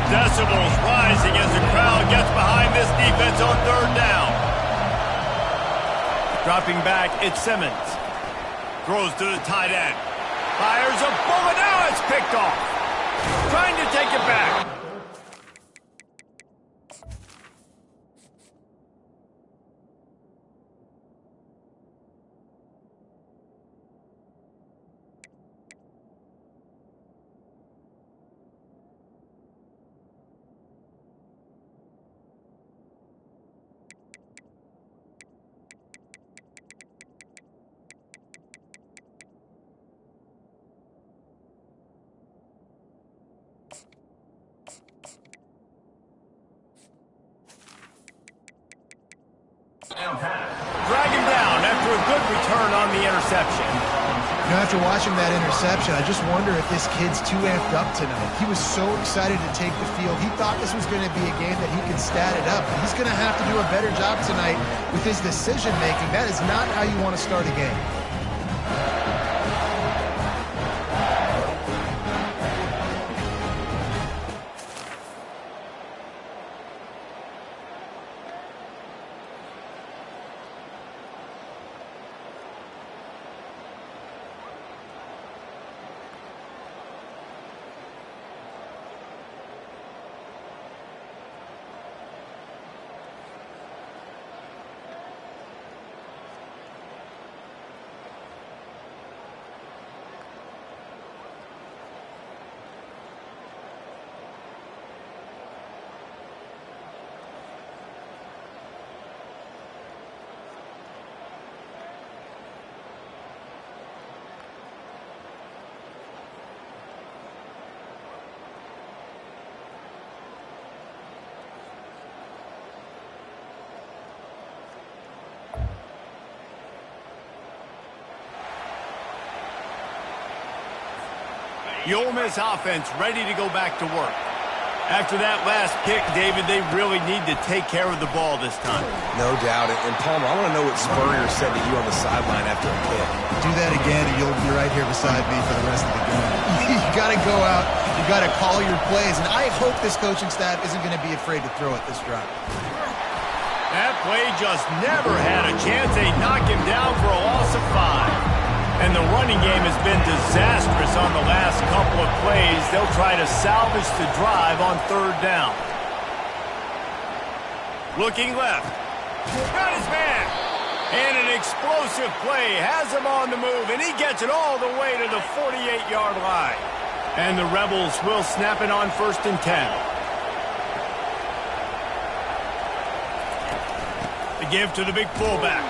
Decibels rising as the crowd gets behind this defense on third down. Dropping back, it's Simmons. Throws to the tight end. Fires a bullet. Now it's picked off. Trying to take it back. Drag him down after a good return on the interception. You know, after watching that interception, I just wonder if this kid's too amped up tonight. He was so excited to take the field. He thought this was going to be a game that he could stat it up. But he's going to have to do a better job tonight with his decision-making. That is not how you want to start a game. The Ole Miss offense ready to go back to work. After that last pick, David, they really need to take care of the ball this time. No doubt. And Palmer, I want to know what Spurrier said to you on the sideline after a pick. Do that again, and you'll be right here beside me for the rest of the game. You got to go out. You got to call your plays. And I hope this coaching staff isn't going to be afraid to throw it this drive. That play just never had a chance. They knock him down for a loss of 5. And the running game has been disastrous on the last couple of plays. They'll try to salvage the drive on third down. Looking left. Got his man. And an explosive play has him on the move, and he gets it all the way to the 48-yard line. And the Rebels will snap it on 1st and 10. The give to the big fullback.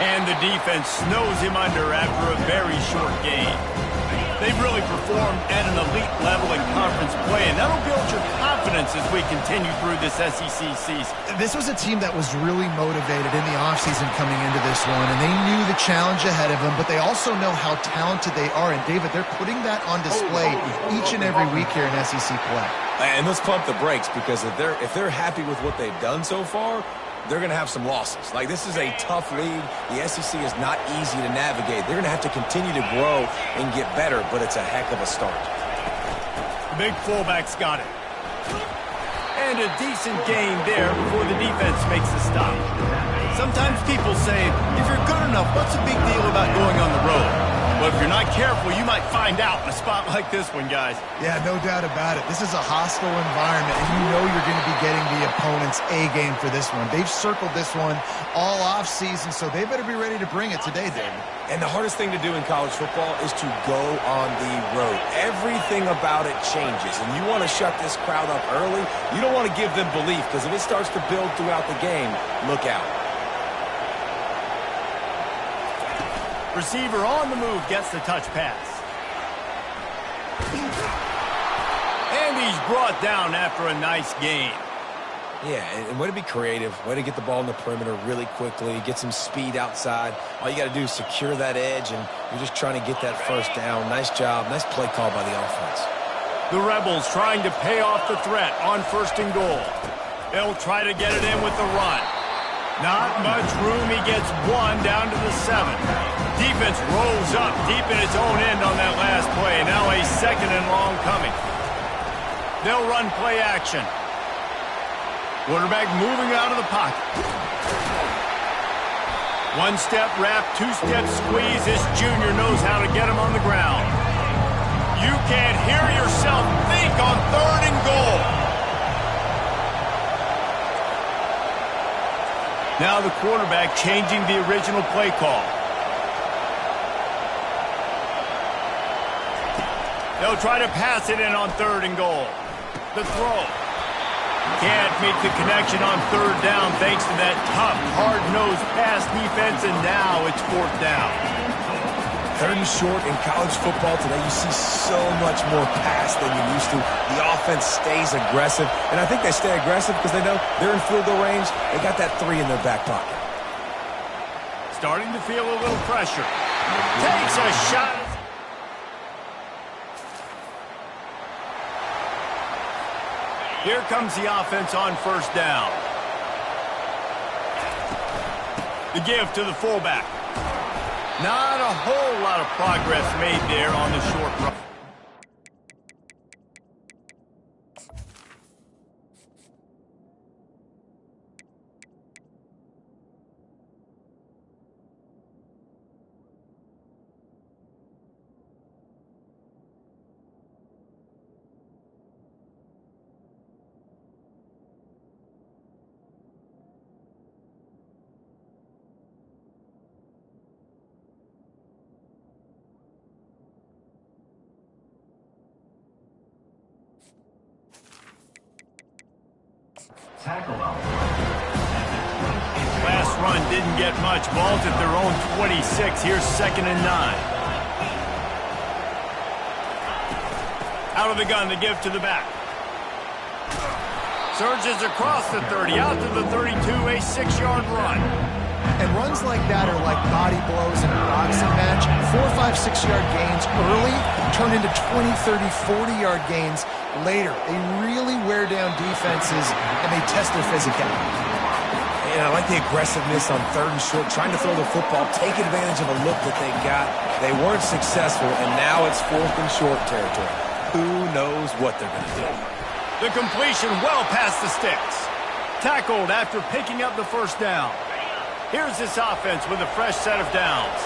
And the defense snows him under after a very short game. They've really performed at an elite level in conference play, and that'll build your confidence as we continue through this SEC season. This was a team that was really motivated in the offseason coming into this one, and they knew the challenge ahead of them, but they also know how talented they are. And, David, they're putting that on display each and every week here in SEC play. And let's pump the brakes, because if they're happy with what they've done so far, they're going to have some losses. Like, this is a tough league. The SEC is not easy to navigate. They're going to have to continue to grow and get better, but it's a heck of a start. The big fullback's got it. And a decent gain there before the defense makes a stop. Sometimes people say, if you're good enough, what's the big deal about going on the road? But if you're not careful, you might find out in a spot like this one, guys. Yeah, no doubt about it. This is a hostile environment, and you know you're going to be getting the opponent's A game for this one. They've circled this one all offseason, so they better be ready to bring it today, David. And the hardest thing to do in college football is to go on the road. Everything about it changes, and you want to shut this crowd up early. You don't want to give them belief, because if it starts to build throughout the game, look out. Receiver on the move gets the touch pass. And he's brought down after a nice gain. Yeah, and way to be creative, way to get the ball in the perimeter really quickly, get some speed outside. All you got to do is secure that edge, and you're just trying to get that first down. Nice job, nice play call by the offense. The Rebels trying to pay off the threat on 1st and goal. They'll try to get it in with the run. Not much room. He gets one down to the 7. Defense rolls up deep in its own end on that last play. Now a 2nd and long coming. They'll run play action. Quarterback moving out of the pocket. 1-step wrap, 2-step squeeze. This junior knows how to get him on the ground. You can't hear yourself think on 3rd and goal. Now the quarterback changing the original play call. They'll try to pass it in on 3rd and goal. The throw. Can't make the connection on 3rd down thanks to that tough, hard-nosed pass defense, and now it's 4th down. 3rd and short in college football today, you see so much more pass than you used to. The offense stays aggressive, and I think they stay aggressive because they know they're in field goal range. They got that 3 in their back pocket. Starting to feel a little pressure. Takes a shot. Here comes the offense on 1st down. The give to the fullback. Not a whole lot of progress made there on the short run. Last run didn't get much. Ball's at their own 26. Here's 2nd and 9. Out of the gun, the give to the back. Surges across the 30, out to the 32, a 6-yard run. And runs like that are like body blows in a boxing match. 4, 5, 6-yard gains early turn into 20, 30, 40-yard gains later. They really wear down defenses, and they test their physicality. And I like the aggressiveness on 3rd and short, trying to throw the football, take advantage of a look that they got. They weren't successful, and now it's 4th and short territory. Who knows what they're going to do? The completion well past the sticks. Tackled after picking up the 1st down. Here's this offense with a fresh set of downs.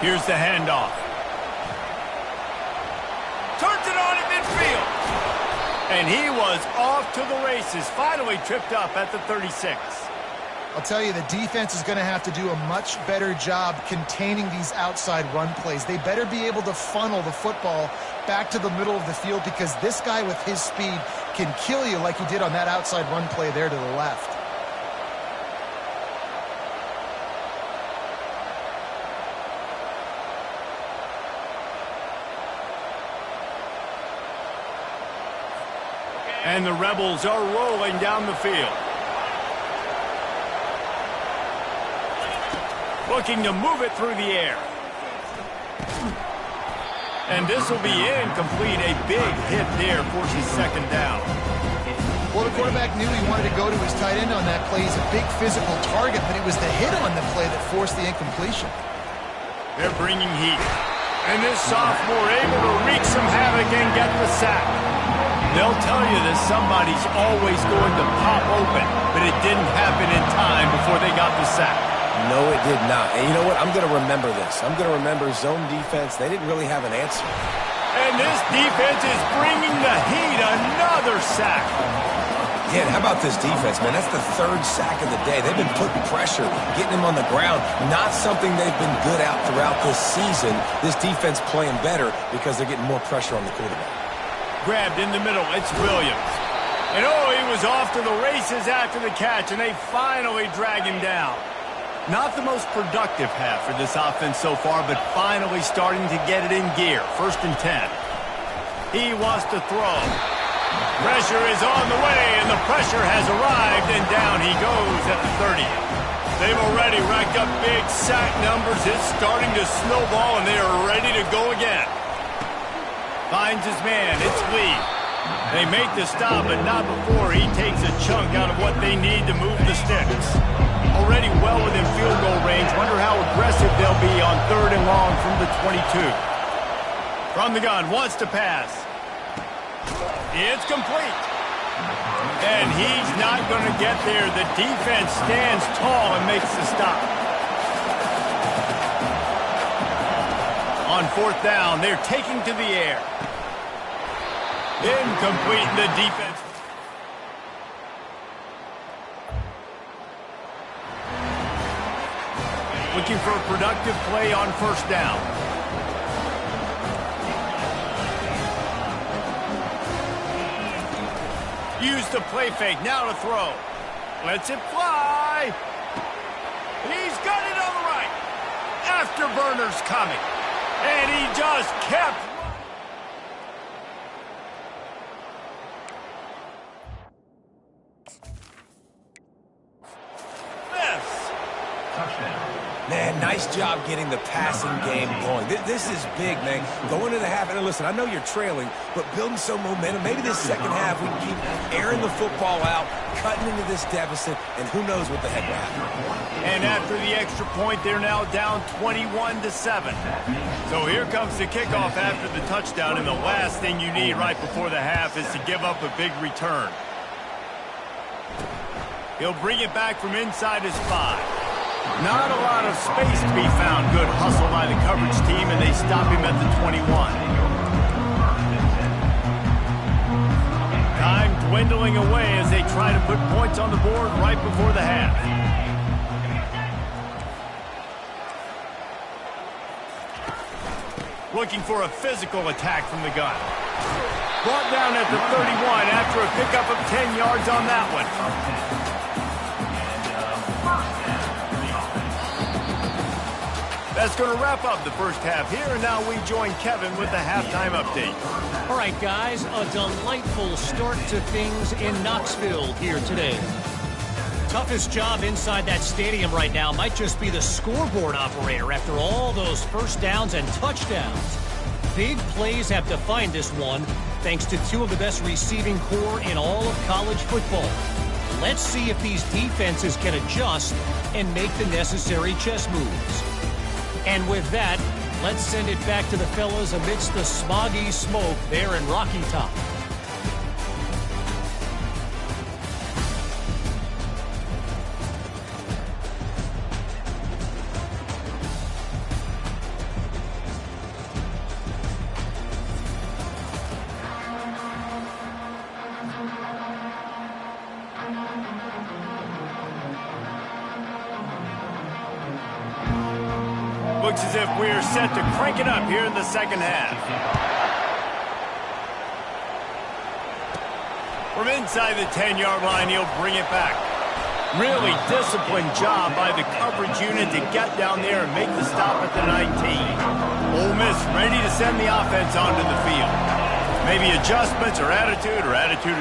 Here's the handoff. Turns it on at midfield. And he was off to the races. Finally tripped up at the 36. I'll tell you, the defense is going to have to do a much better job containing these outside run plays. They better be able to funnel the football back to the middle of the field, because this guy with his speed can kill you like he did on that outside run play there to the left. And the Rebels are rolling down the field. Looking to move it through the air. And this will be incomplete. A big hit there forces second down. Well, the quarterback knew he wanted to go to his tight end on that play. He's a big physical target, but it was the hit on the play that forced the incompletion. They're bringing heat. And this sophomore able to wreak some havoc and get the sack. They'll tell you that somebody's always going to pop open, but it didn't happen in time before they got the sack. No, it did not. And you know what? I'm going to remember this. I'm going to remember zone defense. They didn't really have an answer. And this defense is bringing the heat. Another sack. Yeah, how about this defense, man? That's the third sack of the day. They've been putting pressure, getting him on the ground. Not something they've been good at throughout this season. This defense playing better because they're getting more pressure on the quarterback. Grabbed in the middle. It's Williams. And oh, he was off to the races after the catch, and they finally drag him down. Not the most productive half for this offense so far, but finally starting to get it in gear. 1st and 10. He wants to throw. Pressure is on the way, and the pressure has arrived, and down he goes at the 30. They've already racked up big sack numbers. It's starting to snowball, and they are ready to go again. Finds his man. It's Lee. They make the stop, but not before he takes a chunk out of what they need to move the sticks. Already well within field goal range. Wonder how aggressive they'll be on 3rd and long from the 22. From the gun, wants to pass. It's complete. And he's not going to get there. The defense stands tall and makes the stop. On 4th down, they're taking to the air. Incomplete, the defense. Looking for a productive play on 1st down. Use the play fake, now to throw. Lets it fly. He's got it on the right. Afterburner's coming. And he just kept running. Man, nice job getting the passing game going. This is big, man. Going into the half, and listen, I know you're trailing, but building some momentum. Maybe this second half we can keep airing the football out, cutting into this deficit, and who knows what the heck will happen. And after the extra point, they're now down 21-7. So here comes the kickoff after the touchdown, and the last thing you need right before the half is to give up a big return. He'll bring it back from inside his 5. Not a lot of space to be found. Good hustle by the coverage team, and they stop him at the 21. Time dwindling away as they try to put points on the board right before the half. Looking for a physical attack from the gun. Brought down at the 31 after a pickup of 10 yards on that one. That's going to wrap up the first half here, and now we join Kevin with the halftime update. All right, guys, a delightful start to things in Knoxville here today. Toughest job inside that stadium right now might just be the scoreboard operator after all those first downs and touchdowns. Big plays have defined this one, thanks to 2 of the best receiving core in all of college football. Let's see if these defenses can adjust and make the necessary chess moves. And with that, let's send it back to the fellas amidst the smoggy smoke there in Rocky Top. Looks as if we're set to crank it up here in the second half. From inside the 10-yard line, he'll bring it back. Really disciplined job by the coverage unit to get down there and make the stop at the 19. Ole Miss ready to send the offense onto the field. Maybe adjustments or attitude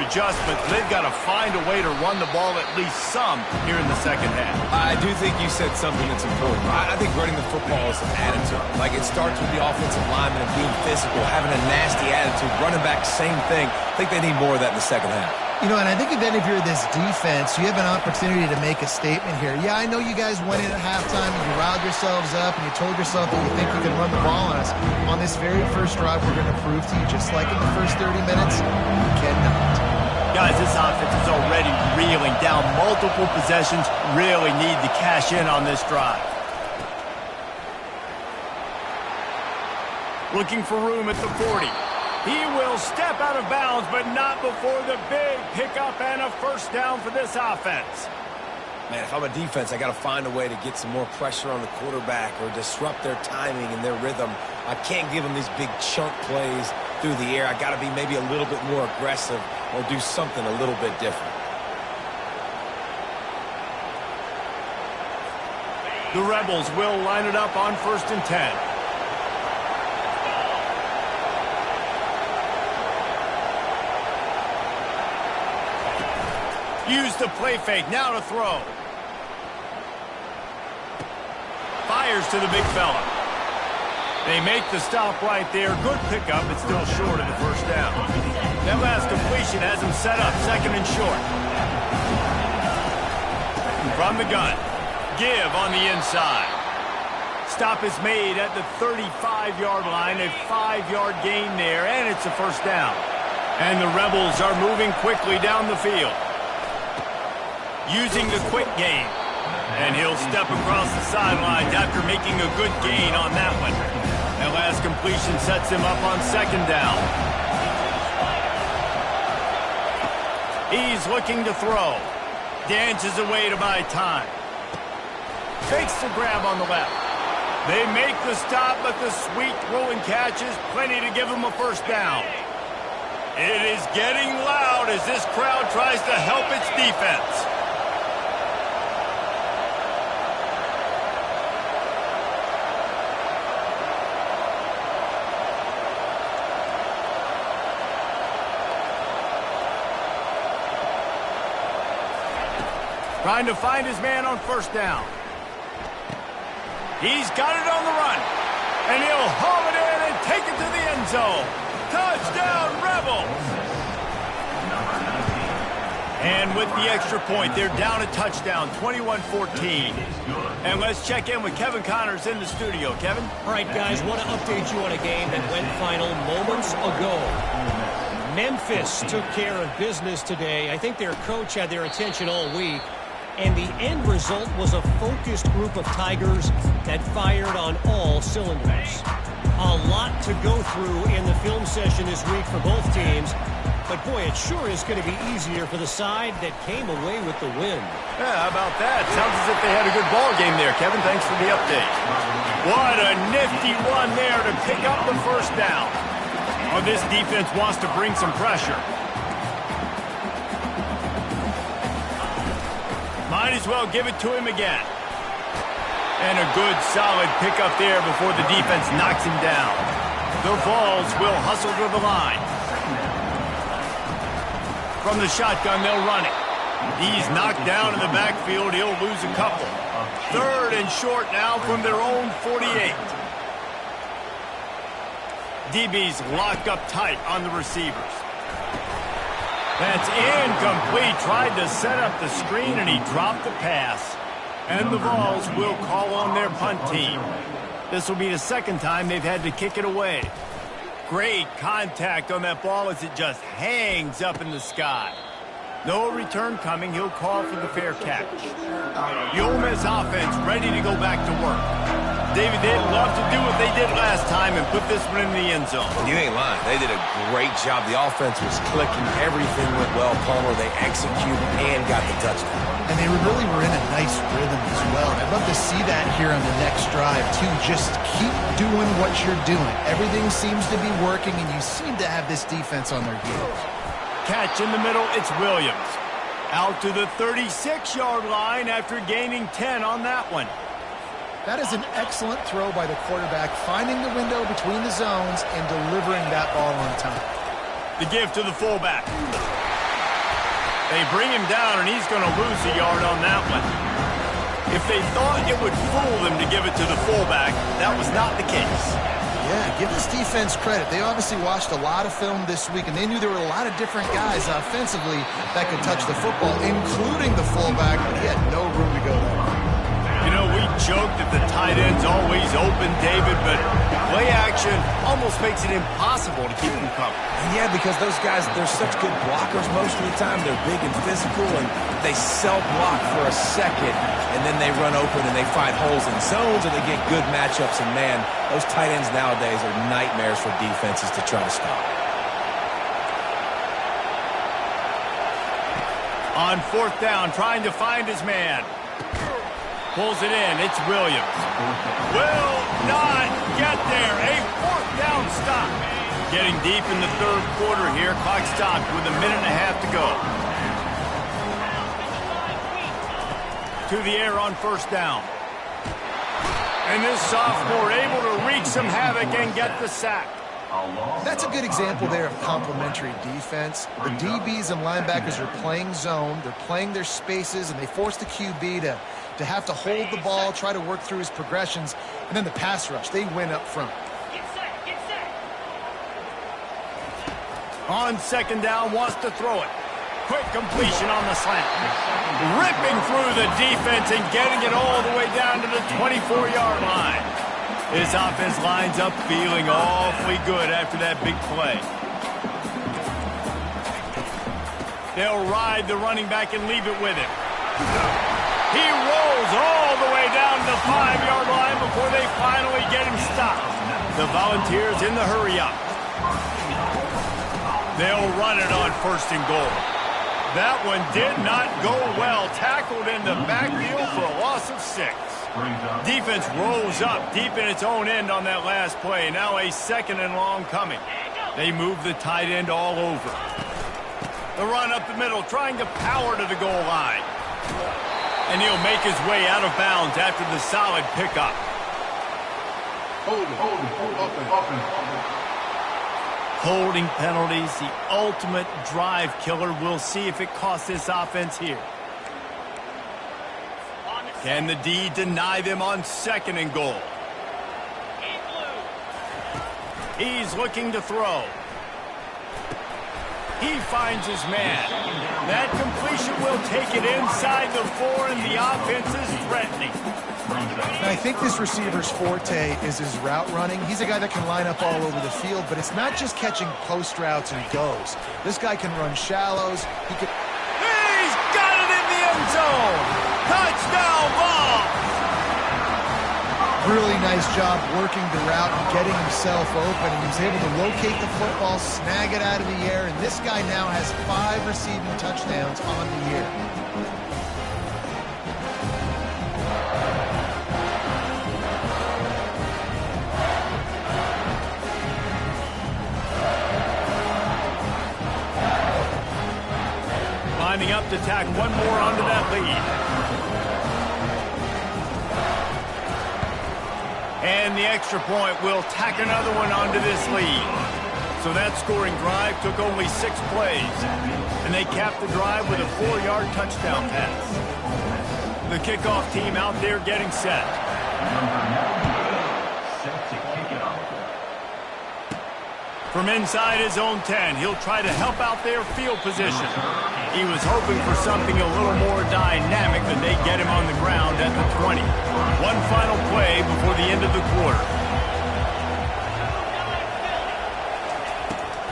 adjustments. They've got to find a way to run the ball at least some here in the second half. I do think you said something that's important. I think running the football is an attitude. Like, it starts with the offensive lineman and being physical, having a nasty attitude. Running back, same thing. I think they need more of that in the second half. You know, and I think then if you're this defense, you have an opportunity to make a statement here. Yeah, I know you guys went in at halftime and you riled yourselves up and you told yourself that you think you can run the ball on us. On this very first drive, we're going to prove to you, just like in the first 30 minutes, you cannot. Guys, this offense is already reeling down multiple possessions. Really need to cash in on this drive. Looking for room at the 40. He will step out of bounds, but not before the big pickup and a first down for this offense. Man, if I'm a defense, I got to find a way to get some more pressure on the quarterback or disrupt their timing and their rhythm. I can't give them these big chunk plays through the air. I got to be maybe a little bit more aggressive or do something a little bit different. The Rebels will line it up on 1st and 10. Use the play fake, now to throw. Fires to the big fella. They make the stop right there. Good pickup, but still short of the first down. That last completion has him set up, 2nd and short. From the gun, give on the inside. Stop is made at the 35-yard line, a 5-yard gain there, and it's a first down. And the Rebels are moving quickly down the field. Using the quick game. And he'll step across the sidelines after making a good gain on that one. That last completion sets him up on 2nd down. He's looking to throw. Dances away to buy time. Fakes the grab on the left. They make the stop, but the sweet throw and catch is plenty to give him a first down. It is getting loud as this crowd tries to help its defense. Trying to find his man on 1st down. He's got it on the run. And he'll haul it in and take it to the end zone. Touchdown, Rebels! And with the extra point, they're down a touchdown, 21-14. And let's check in with Kevin Connors in the studio. Kevin? All right, guys, want to update you on a game that went final moments ago. Memphis took care of business today. I think their coach had their attention all week. And the end result was a focused group of Tigers that fired on all cylinders. A lot to go through in the film session this week for both teams. But, boy, it sure is going to be easier for the side that came away with the win. Yeah, how about that? Sounds as if they had a good ball game there, Kevin. Thanks for the update. What a nifty one there to pick up the first down. Oh, this defense wants to bring some pressure. Might as well give it to him again. And a good, solid pickup there before the defense knocks him down. The Vols will hustle to the line. From the shotgun, they'll run it. He's knocked down in the backfield. He'll lose a couple. 3rd and short now from their own 48. DB's locked up tight on the receivers. That's incomplete. Tried to set up the screen, and he dropped the pass. And the Vols will call on their punt team. This will be the 2nd time they've had to kick it away. Great contact on that ball as it just hangs up in the sky. No return coming. He'll call for the fair catch. The Ole Miss offense ready to go back to work. David, they'd love to do what they did last time and put this one in the end zone. You ain't lying. They did a great job. The offense was clicking. Everything went well, Palmer. They executed and got the touchdown. And they really were in a nice rhythm as well. And I'd love to see that here on the next drive, too. Just keep doing what you're doing. Everything seems to be working, and you seem to have this defense on their heels. Catch in the middle, it's Williams. Out to the 36-yard line after gaining 10 on that one. That is an excellent throw by the quarterback, finding the window between the zones and delivering that ball on time. The give to the fullback. They bring him down, and he's going to lose a yard on that one. If they thought it would fool them to give it to the fullback, that was not the case. Yeah, give this defense credit. They obviously watched a lot of film this week, and they knew there were a lot of different guys offensively that could touch the football, including the fullback, but he had no room to go there. You know, we joke that the tight end's always open, David, but play action almost makes it impossible to keep them covered. Yeah, because those guys, they're such good blockers most of the time. They're big and physical, and they self-block for a second, and then they run open and they find holes in zones, or they get good matchups. And, man, those tight ends nowadays are nightmares for defenses to try to stop. On fourth down, trying to find his man. Pulls it in. It's Williams. Will not get there. A fourth down stop. Getting deep in the third quarter here. Clock stopped with a minute and a half to go. To the air on first down. And this sophomore able to wreak some havoc and get the sack. That's a good example there of complementary defense. The DBs and linebackers are playing zone. They're playing their spaces, and they force the QB to have to hold the ball, try to work through his progressions, and then the pass rush. They win up front. Get set. On second down, wants to throw it. Quick completion on the slant. Ripping through the defense and getting it all the way down to the 24-yard line. This offense lines up feeling awfully good after that big play. They'll ride the running back and leave it with him. He rolls all the way down to the 5-yard line before they finally get him stopped. The Volunteers in the hurry-up. They'll run it on first and goal. That one did not go well. Tackled in the backfield for a loss of 6. Defense rolls up deep in its own end on that last play. Now a second and long coming. They move the tight end all over. The run up the middle, trying to power to the goal line. And he'll make his way out of bounds after the solid pickup. Holding penalties, the ultimate drive killer. We'll see if it costs this offense here. Can the D deny them on second and goal? He's looking to throw. He finds his man. That completion will take it inside the 4, and the offense is threatening. And I think this receiver's forte is his route running. He's a guy that can line up all over the field, but it's not just catching post routes and goes. This guy can run shallows. He's got it in the end zone. Touchdown ball. Really nice job working the route and getting himself open. And he was able to locate the football, snag it out of the air, and this guy now has 5 receiving touchdowns on the year. Lining up to tack one more onto that lead. And the extra point will tack another one onto this lead. So that scoring drive took only 6 plays. And they capped the drive with a 4-yard touchdown pass. The kickoff team out there getting set. From inside his own 10, he'll try to help out their field position. He was hoping for something a little more dynamic, but they get him on the ground at the 20. One final play before the end of the quarter.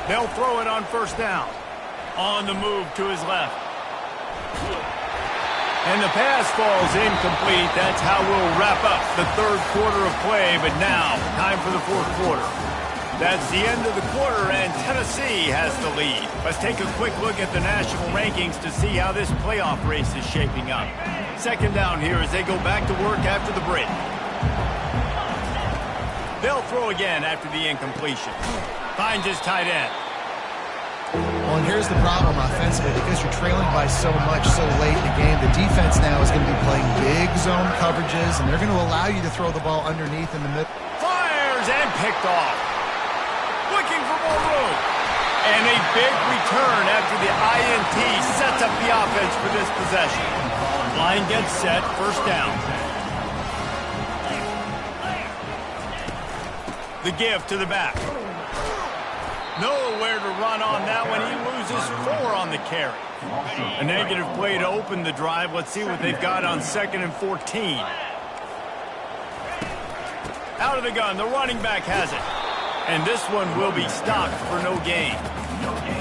They'll throw it on first down. On the move to his left. And the pass falls incomplete. That's how we'll wrap up the third quarter of play, but now time for the fourth quarter. That's the end of the quarter, and Tennessee has the lead. Let's take a quick look at the national rankings to see how this playoff race is shaping up. Second down here as they go back to work after the break. They'll throw again after the incompletion. Finds his tight end. Well, and here's the problem offensively. Because you're trailing by so much so late in the game, the defense now is going to be playing big zone coverages, and they're going to allow you to throw the ball underneath in the middle. Fires and picked off. Looking for more room. And a big return after the INT sets up the offense for this possession. Line gets set, first down. The give to the back. Nowhere to run on that one. He loses 4 on the carry. A negative play to open the drive. Let's see what they've got on 2nd and 14. Out of the gun, the running back has it. And this one will be stopped for no gain.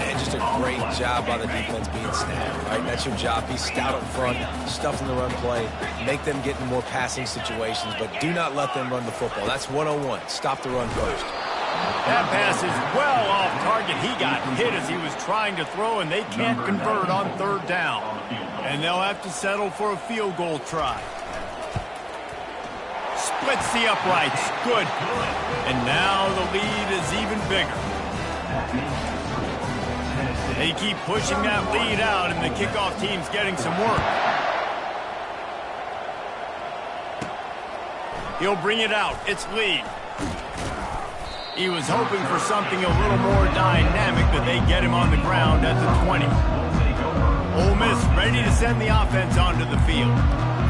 And just a great job by the defense being snapped, right? That's your job. Be stout up front, stuff in the run play, make them get in more passing situations, but do not let them run the football. That's 101. Stop the run first. That pass is well off target. He got hit as he was trying to throw, and they can't convert on 3rd down. And they'll have to settle for a field goal try. Splits the uprights. Good. And now the lead is even bigger. They keep pushing that lead out, and the kickoff team's getting some work. He'll bring it out. It's Lee. He was hoping for something a little more dynamic, but they get him on the ground at the 20. Ole Miss ready to send the offense onto the field.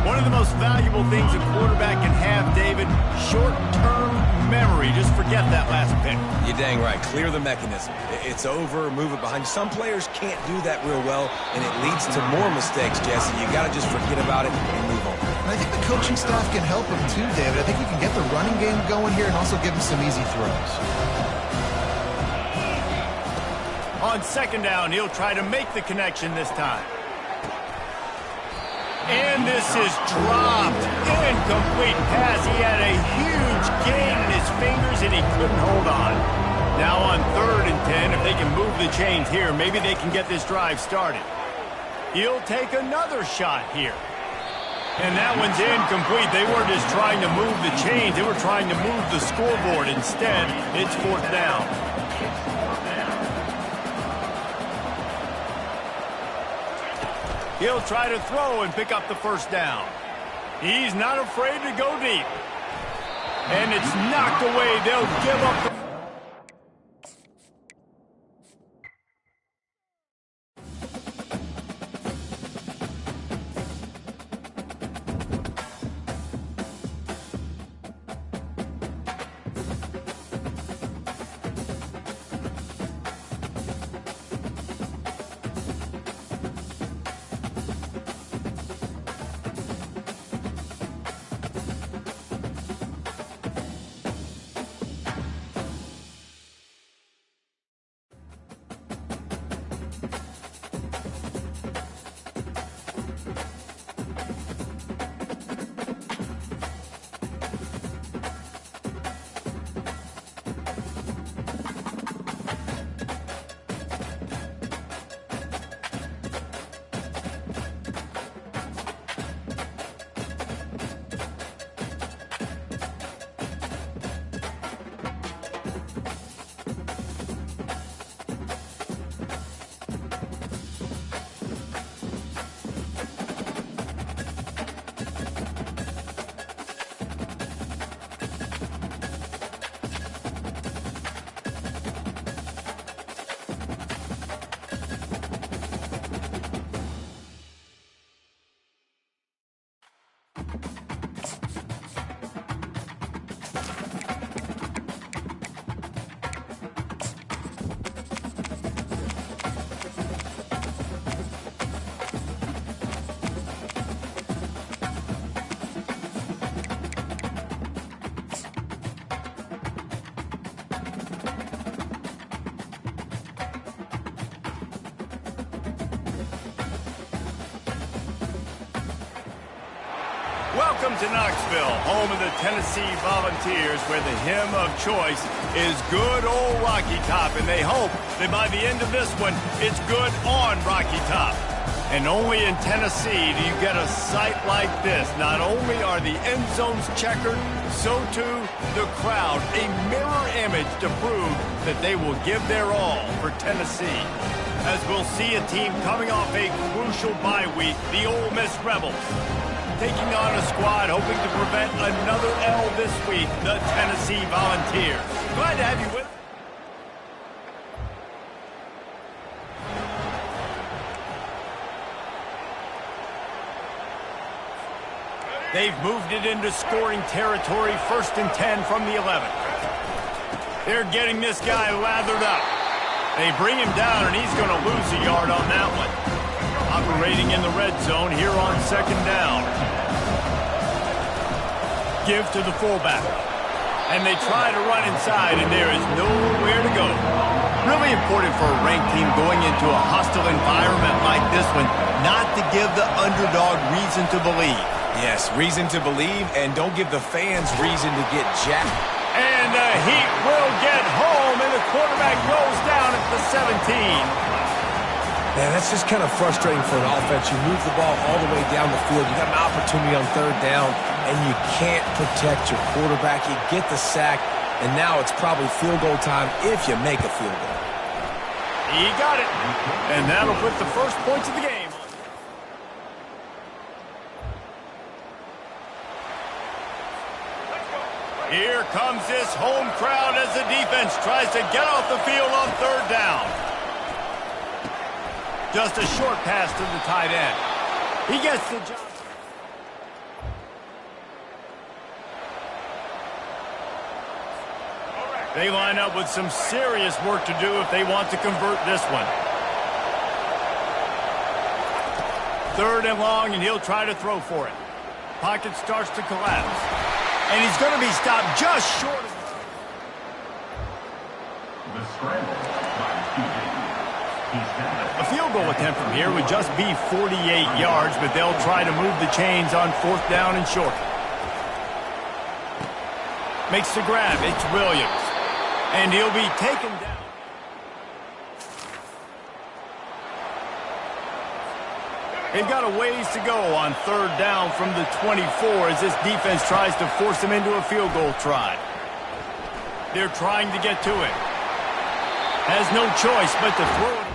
One of the most valuable things a quarterback can have, David, short-term memory. Just forget that last pick. You're dang right. Clear the mechanism. It's over, move it behind you. Some players can't do that real well, and it leads to more mistakes, Jesse. You got to just forget about it and move on. And I think the coaching staff can help him too, David. I think you can get the running game going here and also give him some easy throws. On 2nd down, he'll try to make the connection this time. And this is dropped. Incomplete pass. He had a huge gain in his fingers, and he couldn't hold on. Now on 3rd and 10, if they can move the chains here, maybe they can get this drive started. He'll take another shot here. And that one's incomplete. They weren't just trying to move the chains. They were trying to move the scoreboard. Instead, it's 4th down. He'll try to throw and pick up the first down. He's not afraid to go deep. And it's knocked away. They'll give up the... Welcome to Knoxville, home of the Tennessee Volunteers, where the hymn of choice is good old Rocky Top, and they hope that by the end of this one, it's good on Rocky Top. And only in Tennessee do you get a sight like this. Not only are the end zones checkered, so too the crowd, a mirror image to prove that they will give their all for Tennessee. As we'll see a team coming off a crucial bye week, the Ole Miss Rebels, taking on a squad hoping to prevent another L this week, the Tennessee Volunteers. Glad to have you with us. They've moved it into scoring territory, 1st and 10 from the 11. They're getting this guy lathered up. They bring him down, and he's going to lose a yard on that one. Operating in the red zone here on 2nd down. Give to the fullback. And they try to run inside, and there is nowhere to go. Really important for a ranked team going into a hostile environment like this one, not to give the underdog reason to believe. Yes, reason to believe, and don't give the fans reason to get jacked. And the Heat will get home, and the quarterback goes down at the 17. Man, that's just kind of frustrating for an offense. You move the ball all the way down the field. You got an opportunity on 3rd down, and you can't protect your quarterback. You get the sack, and now it's probably field goal time if you make a field goal. He got it, and that'll put the first points of the game. Here comes this home crowd as the defense tries to get off the field on 3rd down. Just a short pass to the tight end. He gets the job. They line up with some serious work to do if they want to convert this one. 3rd and long, and he'll try to throw for it. Pocket starts to collapse. And he's going to be stopped just short of The scramble by QB. a field goal attempt from here would just be 48 yards, but they'll try to move the chains on 4th down and short. Makes the grab. It's Williams. And he'll be taken down. They've got a ways to go on 3rd down from the 24 as this defense tries to force them into a field goal try. They're trying to get to it. Has no choice but to throw it.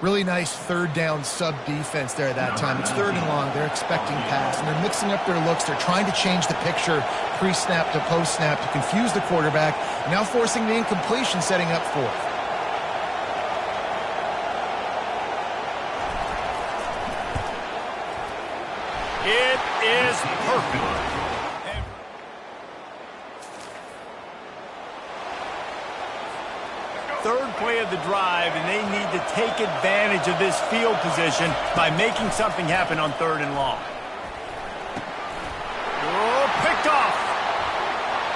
Really nice third down sub defense there at that time. It's third and long. They're expecting pass, and they're mixing up their looks. They're trying to change the picture pre-snap to post-snap to confuse the quarterback, now forcing the incompletion, setting up fourth. It is perfect. Third play of the drive, and they need to take advantage of this field position by making something happen on third and long. Oh, picked off.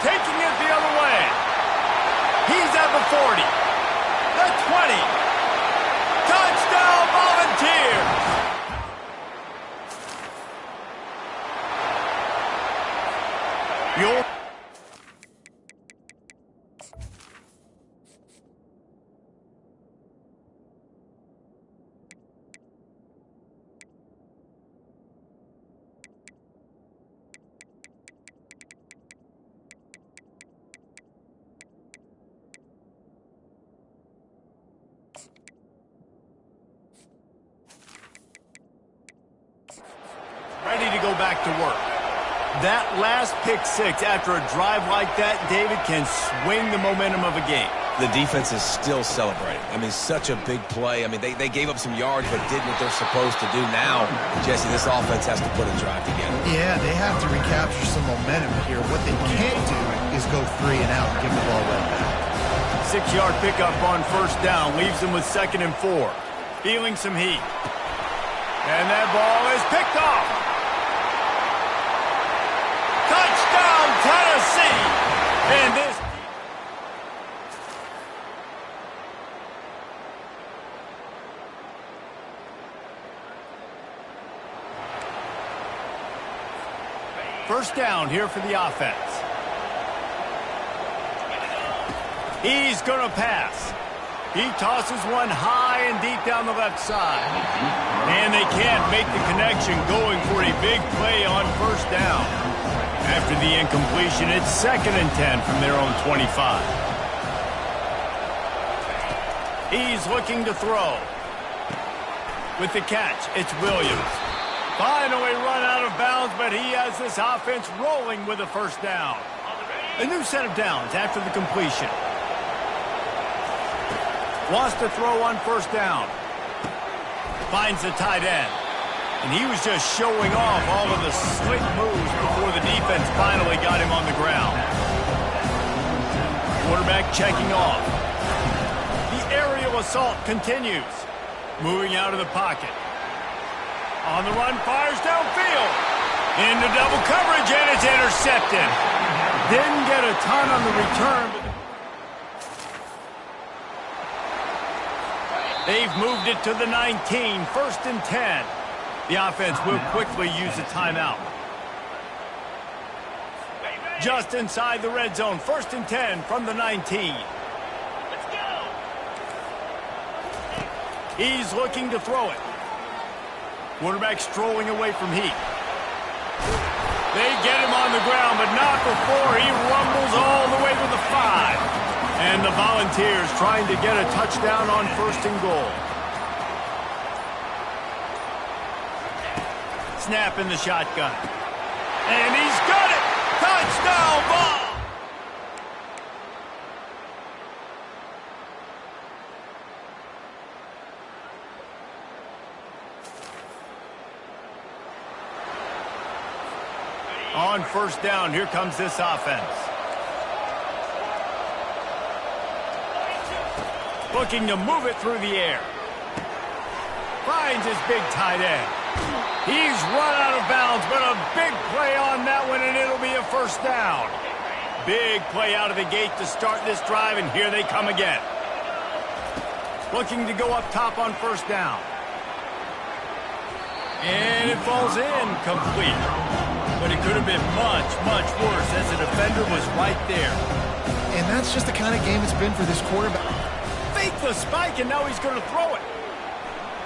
Taking it the other way. He's at the 40. The 20. Touchdown, Volunteers. Ready to go back to work. That last pick six after a drive like that, David, can swing the momentum of a game. The defense is still celebrating. I mean, such a big play. I mean, they gave up some yards but did what they're supposed to do. Now, Jesse, this offense has to put a drive together. Yeah, they have to recapture some momentum here. What they can't do is go 3 and out and give the ball right back. 6-yard pickup on first down leaves them with 2nd and 4. Feeling some heat. And that ball is picked off. Touchdown, Tennessee! And this... First down here for the offense. He's going to pass. He tosses one high and deep down the left side. And they can't make the connection, going for a big play on first down. After the incompletion, it's 2nd and 10 from their own 25. He's looking to throw. With the catch, it's Williams. Finally run out of bounds, but he has this offense rolling with a first down. A new set of downs after the completion. Wants to throw on first down. Finds the tight end. And he was just showing off all of the slick moves before the defense finally got him on the ground. Quarterback checking off. The aerial assault continues. Moving out of the pocket. On the run, fires downfield. Into double coverage, and it's intercepted. Didn't get a ton on the return, but they've moved it to the 19, 1st and 10. The offense will quickly use a timeout. Just inside the red zone, 1st and 10 from the 19. Let's go. He's looking to throw it. Quarterback strolling away from heat. They get him on the ground, but not before he rumbles all the way to the 5. And the Volunteers trying to get a touchdown on 1st and goal. Snap in the shotgun. And he's got it! Touchdown ball! On first down, here comes this offense. Looking to move it through the air. Finds his big tight end. He's run out of bounds, but a big play on that one, and it'll be a first down. Big play out of the gate to start this drive, and here they come again. Looking to go up top on first down. And it falls in, complete. But it could have been much, much worse as the defender was right there. And that's just the kind of game it's been for this quarterback. Fake the spike, and now he's going to throw it.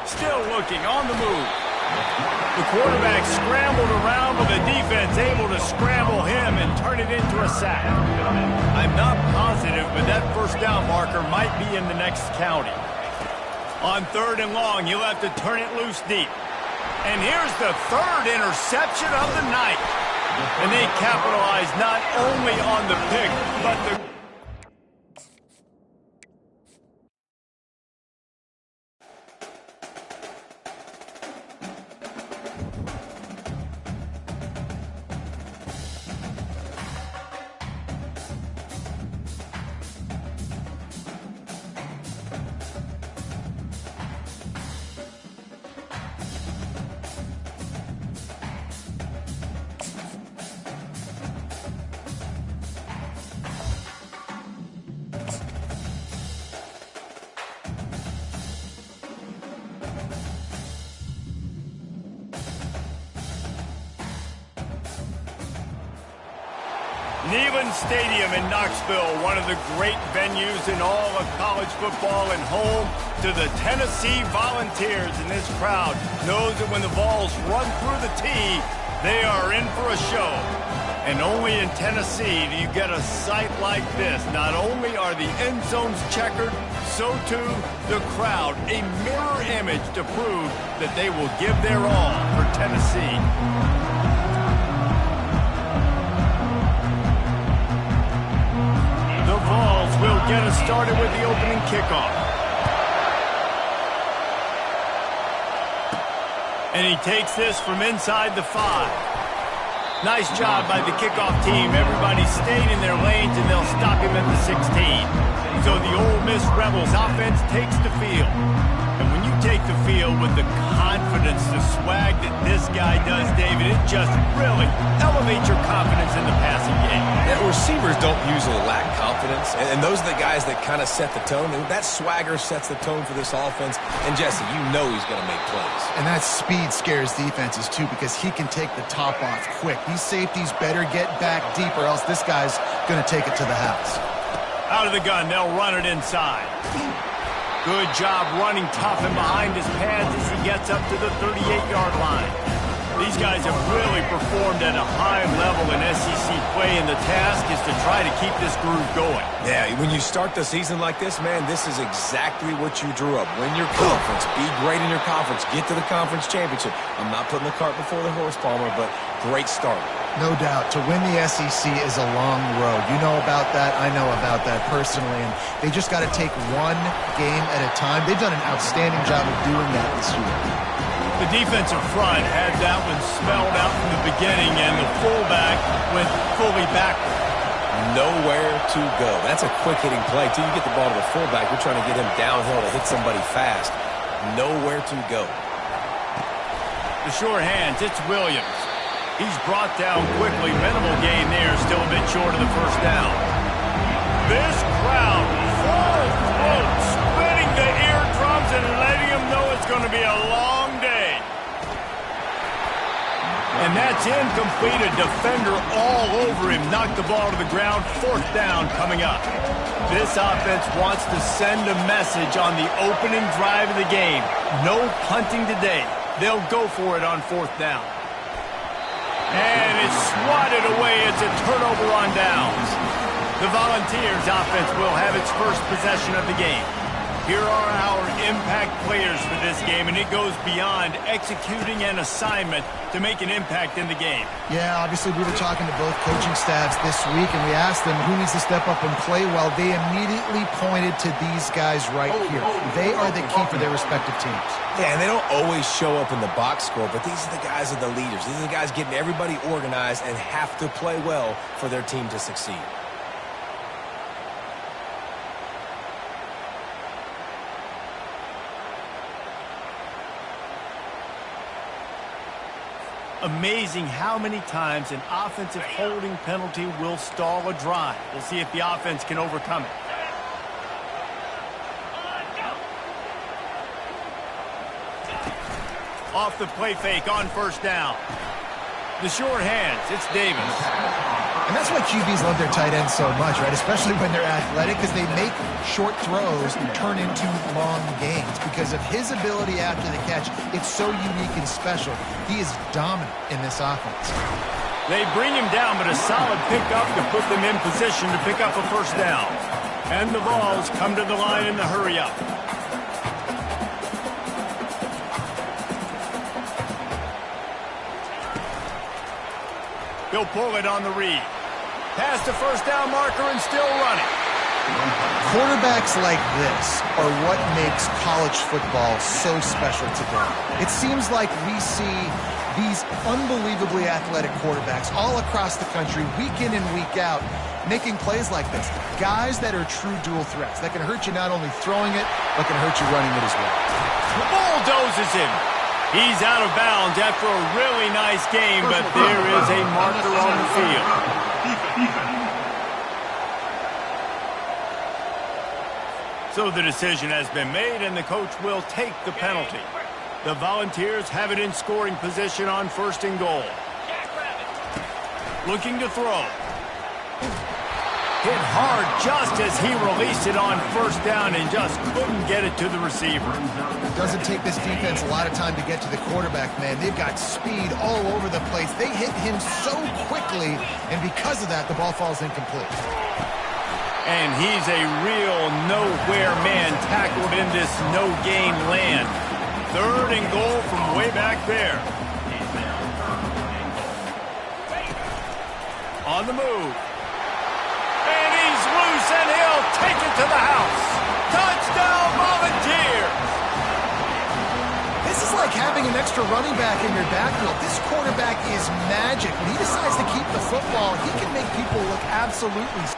Still looking, on the move. The quarterback scrambled around, but the defense able to scramble him and turn it into a sack. I'm not positive, but that first down marker might be in the next county. On 3rd and long, he'll have to turn it loose deep. And here's the 3rd interception of the night. And they capitalize not only on the pick, but the... Neyland Stadium in Knoxville, one of the great venues in all of college football and home to the Tennessee Volunteers. And this crowd knows that when the Vols run through the tee, they are in for a show. And only in Tennessee do you get a sight like this. Not only are the end zones checkered, so too the crowd, a mirror image to prove that they will give their all for Tennessee. Vols will get us started with the opening kickoff. And he takes this from inside the 5. Nice job by the kickoff team. Everybody stayed in their lanes, and they'll stop him at the 16. So the Ole Miss Rebels offense takes the field. And when you take the field with the confidence, the swag that this guy does, David, it just really elevates your confidence in the passing game. Yeah, receivers don't usually lack confidence, and those are the guys that kind of set the tone. That swagger sets the tone for this offense. And, Jesse, you know he's going to make plays. And that speed scares defenses, too, because he can take the top off quick. These safeties better get back deep, or else this guy's going to take it to the house. Out of the gun, they'll run it inside. Good job running tough and behind his pads as he gets up to the 38-yard line. These guys have really performed at a high level in SEC play, and the task is to try to keep this groove going. Yeah, when you start the season like this, man, this is exactly what you drew up. Win your conference, be great in your conference, get to the conference championship. I'm not putting the cart before the horse, Palmer, but great start. No doubt. To win the SEC is a long road. You know about that. I know about that personally. And they just got to take one game at a time. They've done an outstanding job of doing that this year. The defensive front had that one spelled out from the beginning, and the fullback went fully backward. Nowhere to go. That's a quick-hitting play. Till you get the ball to the fullback, you're trying to get him downhill to hit somebody fast. Nowhere to go. The short hands, it's Williams. He's brought down quickly. Minimal gain there, still a bit short of the first down. This crowd, full throat, spinning the eardrums and letting them know it's going to be a long day. And that's incomplete. A defender all over him. Knocked the ball to the ground. 4th down coming up. This offense wants to send a message on the opening drive of the game. No punting today. They'll go for it on 4th down. And it's swatted away. It's a turnover on downs. The Volunteers offense will have its first possession of the game. Here are our impact players for this game, and it goes beyond executing an assignment to make an impact in the game. Yeah, obviously we were talking to both coaching staffs this week, and we asked them who needs to step up and play well. They immediately pointed to these guys right here. They are the key for their respective teams. Yeah, and they don't always show up in the box score, but these are the guys that are the leaders. These are the guys getting everybody organized and have to play well for their team to succeed. Amazing how many times an offensive holding penalty will stall a drive. We'll see if the offense can overcome it. Off the play fake on 1st down. The short hands, it's Davis. And that's why QBs love their tight ends so much, right? Especially when they're athletic, because they make short throws and turn into long gains. Because of his ability after the catch, it's so unique and special. He is dominant in this offense. They bring him down, but a solid pickup to put them in position to pick up a 1st down. And the Vols come to the line in the hurry-up. He'll pull it on the read. Past the first down marker and still running. Quarterbacks like this are what makes college football so special today. It seems like we see these unbelievably athletic quarterbacks all across the country, week in and week out, making plays like this. Guys that are true dual threats, that can hurt you not only throwing it, but can hurt you running it as well. Bulldozes him. He's out of bounds after a really nice game, but there is a marker on the field. So the decision has been made, and the coach will take the penalty. The Volunteers have it in scoring position on 1st and goal. Looking to throw. Hit hard just as he released it on 1st down and just couldn't get it to the receiver. It doesn't take this defense a lot of time to get to the quarterback, man. They've got speed all over the place. They hit him so quickly, and because of that, the ball falls incomplete. And he's a real nowhere man tackled in this no-gain land. 3rd and goal from way back there. On the move. And he's loose, and he'll take it to the house. Touchdown, Volunteers! This is like having an extra running back in your backfield. This quarterback is magic. When he decides to keep the football, he can make people look absolutely